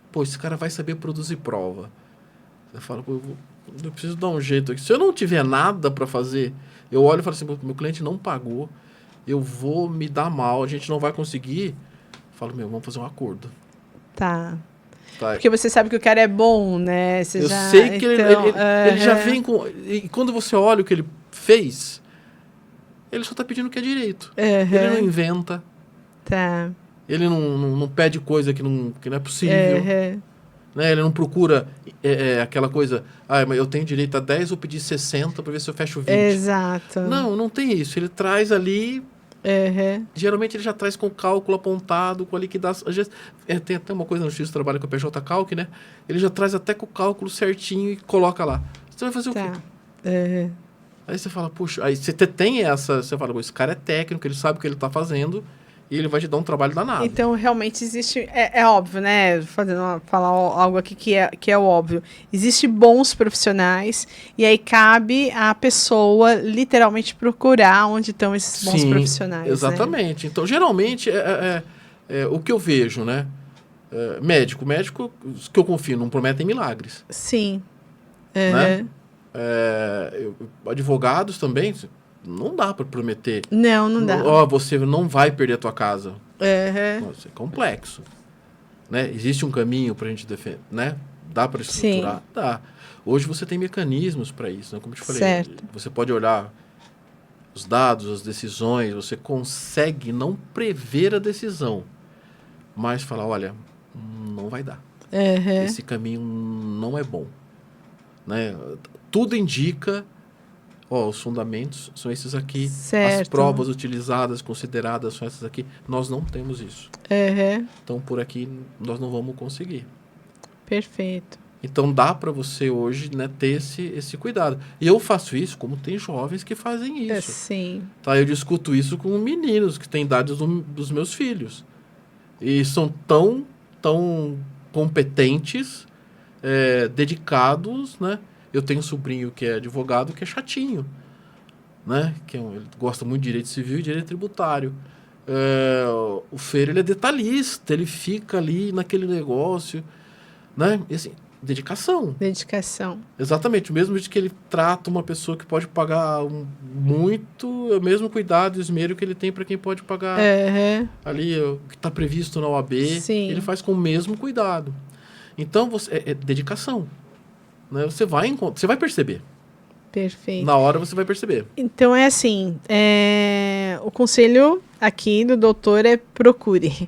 Pô, esse cara vai saber produzir prova. Você fala, pô, eu preciso dar um jeito aqui. Se eu não tiver nada para fazer, eu olho e falo assim, meu cliente não pagou, eu vou me dar mal, a gente não vai conseguir. Eu falo, vamos fazer um acordo. Tá. Porque você sabe que o cara é bom, né? Eu sei que ele já vem com... E quando você olha o que ele fez, ele só tá pedindo o que é direito. Ele não inventa. Tá. Ele não pede coisa que não é possível. Né? Ele não procura aquela coisa... mas eu tenho direito a 10, eu pedi 60 para ver se eu fecho 20. Exato. Não tem isso. Ele traz ali... Geralmente ele já traz com o cálculo apontado, com a liquidação. Tem até uma coisa no X, trabalha com a PJ Calc, né? Ele já traz até com o cálculo certinho e coloca lá. Você vai fazer o quê? Aí você fala, puxa, aí você tem essa... Você fala, esse cara é técnico, ele sabe o que ele está fazendo e ele vai te dar um trabalho danado. Então, realmente existe... É óbvio, né? Falar algo aqui que é o óbvio. Existem bons profissionais e aí cabe à pessoa literalmente procurar onde estão esses bons profissionais. Exatamente. Né? Então, geralmente, o que eu vejo, né? Médico que eu confio, não prometem milagres. Sim. Né? Advogados também... Não dá para prometer. Não dá. Você não vai perder a tua casa. Nossa, é complexo. Né? Existe um caminho para a gente defender, né? Dá para estruturar? Sim. Dá. Hoje você tem mecanismos para isso, né? Como eu te falei, certo. Você pode olhar os dados, as decisões, você consegue não prever a decisão, mas falar, olha, não vai dar. Esse caminho não é bom. Né? Tudo indica... os fundamentos são esses aqui, certo. As provas utilizadas, consideradas são essas aqui. Nós não temos isso. Então, por aqui, nós não vamos conseguir. Perfeito. Então, dá para você hoje, né, ter esse cuidado. E eu faço isso como tem jovens que fazem isso. Sim. Tá? Eu discuto isso com meninos que têm idades dos meus filhos. E são tão competentes, dedicados, né? Eu tenho um sobrinho que é advogado, que é chatinho, né? Ele gosta muito de direito civil e direito tributário. O Feiro, ele é detalhista, ele fica ali naquele negócio, né? E assim, dedicação. Exatamente. O mesmo de que ele trata uma pessoa que pode pagar muito, o mesmo cuidado e esmero que ele tem para quem pode pagar ali o que está previsto na OAB. Sim. Ele faz com o mesmo cuidado. Então, é dedicação. Né? Você vai perceber. Perfeito. Na hora você vai perceber. Então é assim, o conselho aqui do doutor é procure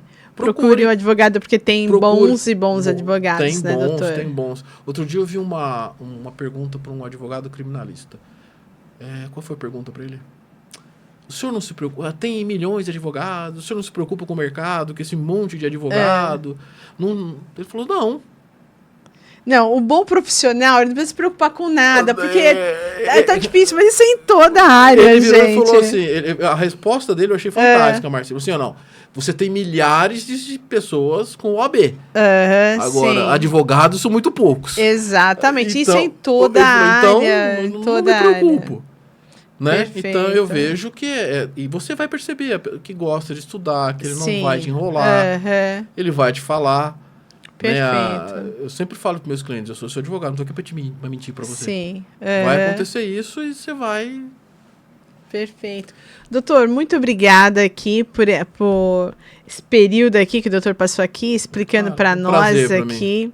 um advogado, porque tem bons e bons advogados, né, doutor? Tem bons. Outro dia eu vi uma pergunta para um advogado criminalista. Qual foi a pergunta para ele? O senhor não se preocupa? Tem milhões de advogados, o senhor não se preocupa com o mercado, com esse monte de advogado? Ele falou, não. Não, o bom profissional, ele não precisa se preocupar com nada, porque tá difícil, mas isso é em toda a área, ele gente. Ele falou assim, a resposta dele eu achei fantástica, Marcelo. Assim, não, você tem milhares de pessoas com OAB. Agora, sim. Advogados são muito poucos. Exatamente, então, isso é em toda a área. Então, não me preocupo. Né? Então, eu vejo que... e você vai perceber que gosta de estudar, que ele não vai te enrolar, ele vai te falar... Perfeito. Eu sempre falo para meus clientes, eu sou seu advogado, não estou aqui para mentir para você. Sim. Vai acontecer isso e você vai... Perfeito. Doutor, muito obrigada aqui por esse período aqui que o doutor passou aqui, explicando para nós aqui.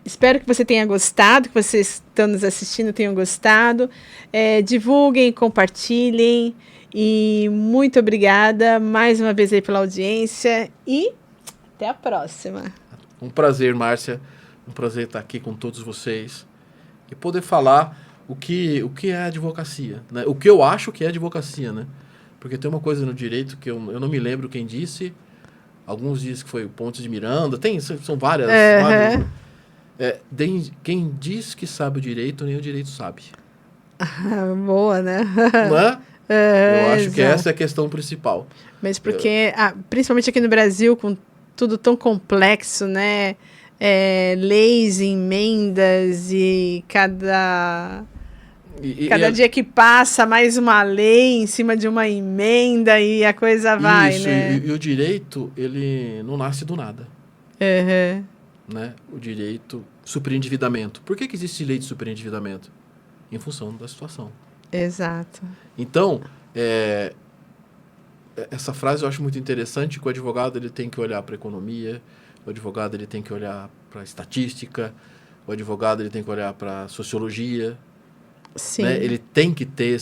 Espero que você tenha gostado, que vocês estão nos assistindo tenham gostado. Divulguem, compartilhem. E muito obrigada mais uma vez aí pela audiência e até a próxima. Um prazer, Márcia. Um prazer estar aqui com todos vocês e poder falar o que é advocacia, né? O que eu acho que é advocacia, né? Porque tem uma coisa no direito que eu não me lembro quem disse. Alguns dizem que foi o Pontes de Miranda. São várias. Quem diz que sabe o direito, nem o direito sabe. Boa, né? Não é? Eu acho que exato. essa é a questão principal. Mas porque, principalmente aqui no Brasil, com tudo tão complexo, né? Leis, emendas e cada dia que passa, mais uma lei em cima de uma emenda e a coisa vai, isso, né? E o direito, ele não nasce do nada. Né? O direito, superendividamento. Por que existe lei de superendividamento? Em função da situação. Exato. Então, essa frase eu acho muito interessante, que o advogado ele tem que olhar para a economia, o advogado ele tem que olhar para a estatística, o advogado ele tem que olhar para a sociologia. Sim. Né? Ele tem que ter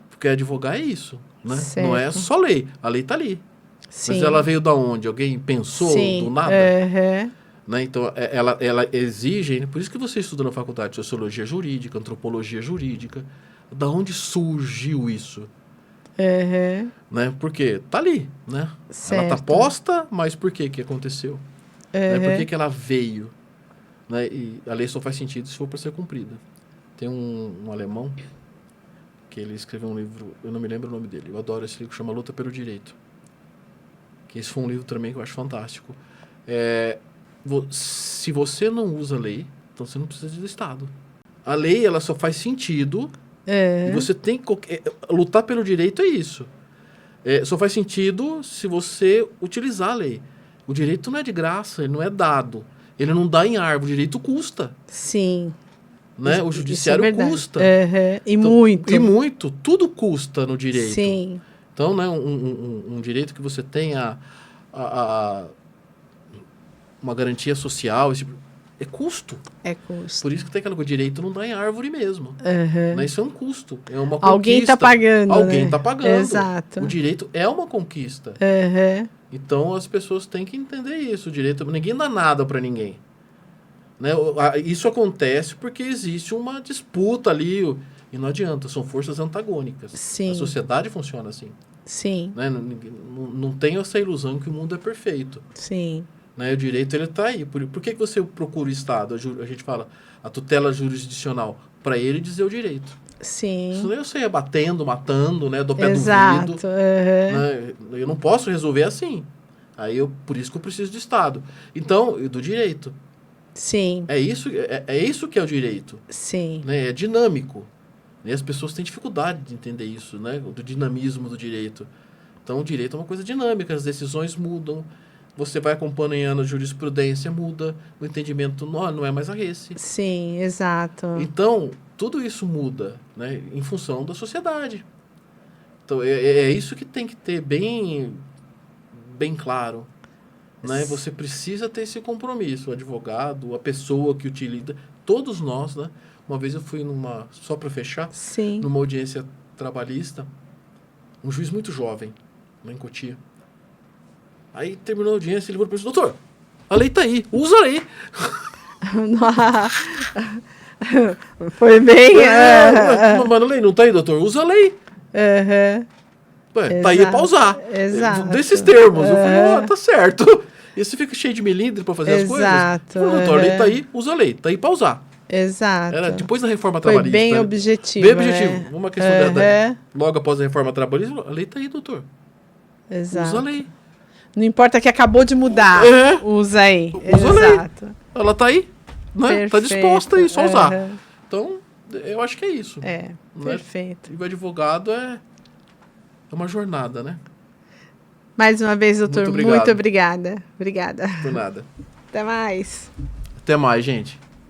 porque advogar é isso, né? Não é só lei, a lei está ali. Sim. Mas ela veio da onde? Alguém pensou do nada? Né? Então, ela exige, por isso que você estuda na faculdade de sociologia jurídica, antropologia jurídica, da onde surgiu isso? Né? Porque tá ali, né? Ela está posta, mas por que aconteceu? Né? Por que ela veio? Né? E a lei só faz sentido se for para ser cumprida. Tem um alemão que ele escreveu um livro, eu não me lembro o nome dele, eu adoro esse livro, que chama Luta pelo Direito. Que esse foi um livro também que eu acho fantástico. Se você não usa a lei, então você não precisa do Estado. A lei, ela só faz sentido e você tem que... lutar pelo direito é isso. Só faz sentido se você utilizar a lei. O direito não é de graça, ele não é dado. Ele não dá em árvore, o direito custa. Sim. Né? O judiciário custa. E então, muito. E muito. Tudo custa no direito. Sim. Então, né, um direito que você tenha uma garantia social, é custo. É custo. Por isso que tem aquela coisa, o direito não dá em árvore mesmo. Né? Isso é um custo, é uma conquista. Alguém está pagando. Alguém está pagando. Exato. O direito é uma conquista. Então, as pessoas têm que entender isso. O direito, ninguém dá nada para ninguém. Né? Isso acontece porque existe uma disputa ali e não adianta, são forças antagônicas. Sim. A sociedade funciona assim. Sim. Né? Não tem essa ilusão que o mundo é perfeito. Sim. Né? O direito ele está aí. Por que você procura o Estado? A gente fala a tutela jurisdicional para ele dizer o direito. Sim. Senão eu saia batendo, matando, né, do pé do vidro. Né? Eu não posso resolver assim. Por isso que eu preciso do Estado. Então, do direito. Sim. É isso que é o direito. Sim. Né? É dinâmico. E as pessoas têm dificuldade de entender isso, né? Do dinamismo do direito. Então, o direito é uma coisa dinâmica, as decisões mudam, você vai acompanhando a jurisprudência, muda, o entendimento não é mais esse. Sim, exato. Então, tudo isso muda, né? Em função da sociedade. Então, é isso que tem que ter bem claro. Né? Você precisa ter esse compromisso, o advogado, a pessoa que utiliza, todos nós, né? Uma vez eu fui só para fechar, Sim. numa audiência trabalhista, um juiz muito jovem, lá em Cotia. Aí terminou a audiência, ele falou para o doutor, a lei está aí, usa a lei. Foi bem... Mas a lei não está aí, doutor, usa a lei. Ué, tá aí para usar. Exato. Desses termos. Eu falei, tá certo. E você fica cheio de melindre para fazer as coisas. Exato. Falei, doutor, a lei tá aí, usa a lei, tá aí para usar. Exato. Era depois da reforma Foi trabalhista. bem objetivo. Bem objetivo. Uma questão logo após a reforma trabalhista, a lei tá aí, doutor. Exato. Usa a lei. Não importa que acabou de mudar. Usa aí. Usa Exato. a lei. Ela tá aí, né? Tá disposta aí, só usar. Então, eu acho que é isso. Né? Perfeito. E o advogado é uma jornada, né? Mais uma vez, doutor, muito obrigada. Por nada. Até mais. Até mais, gente.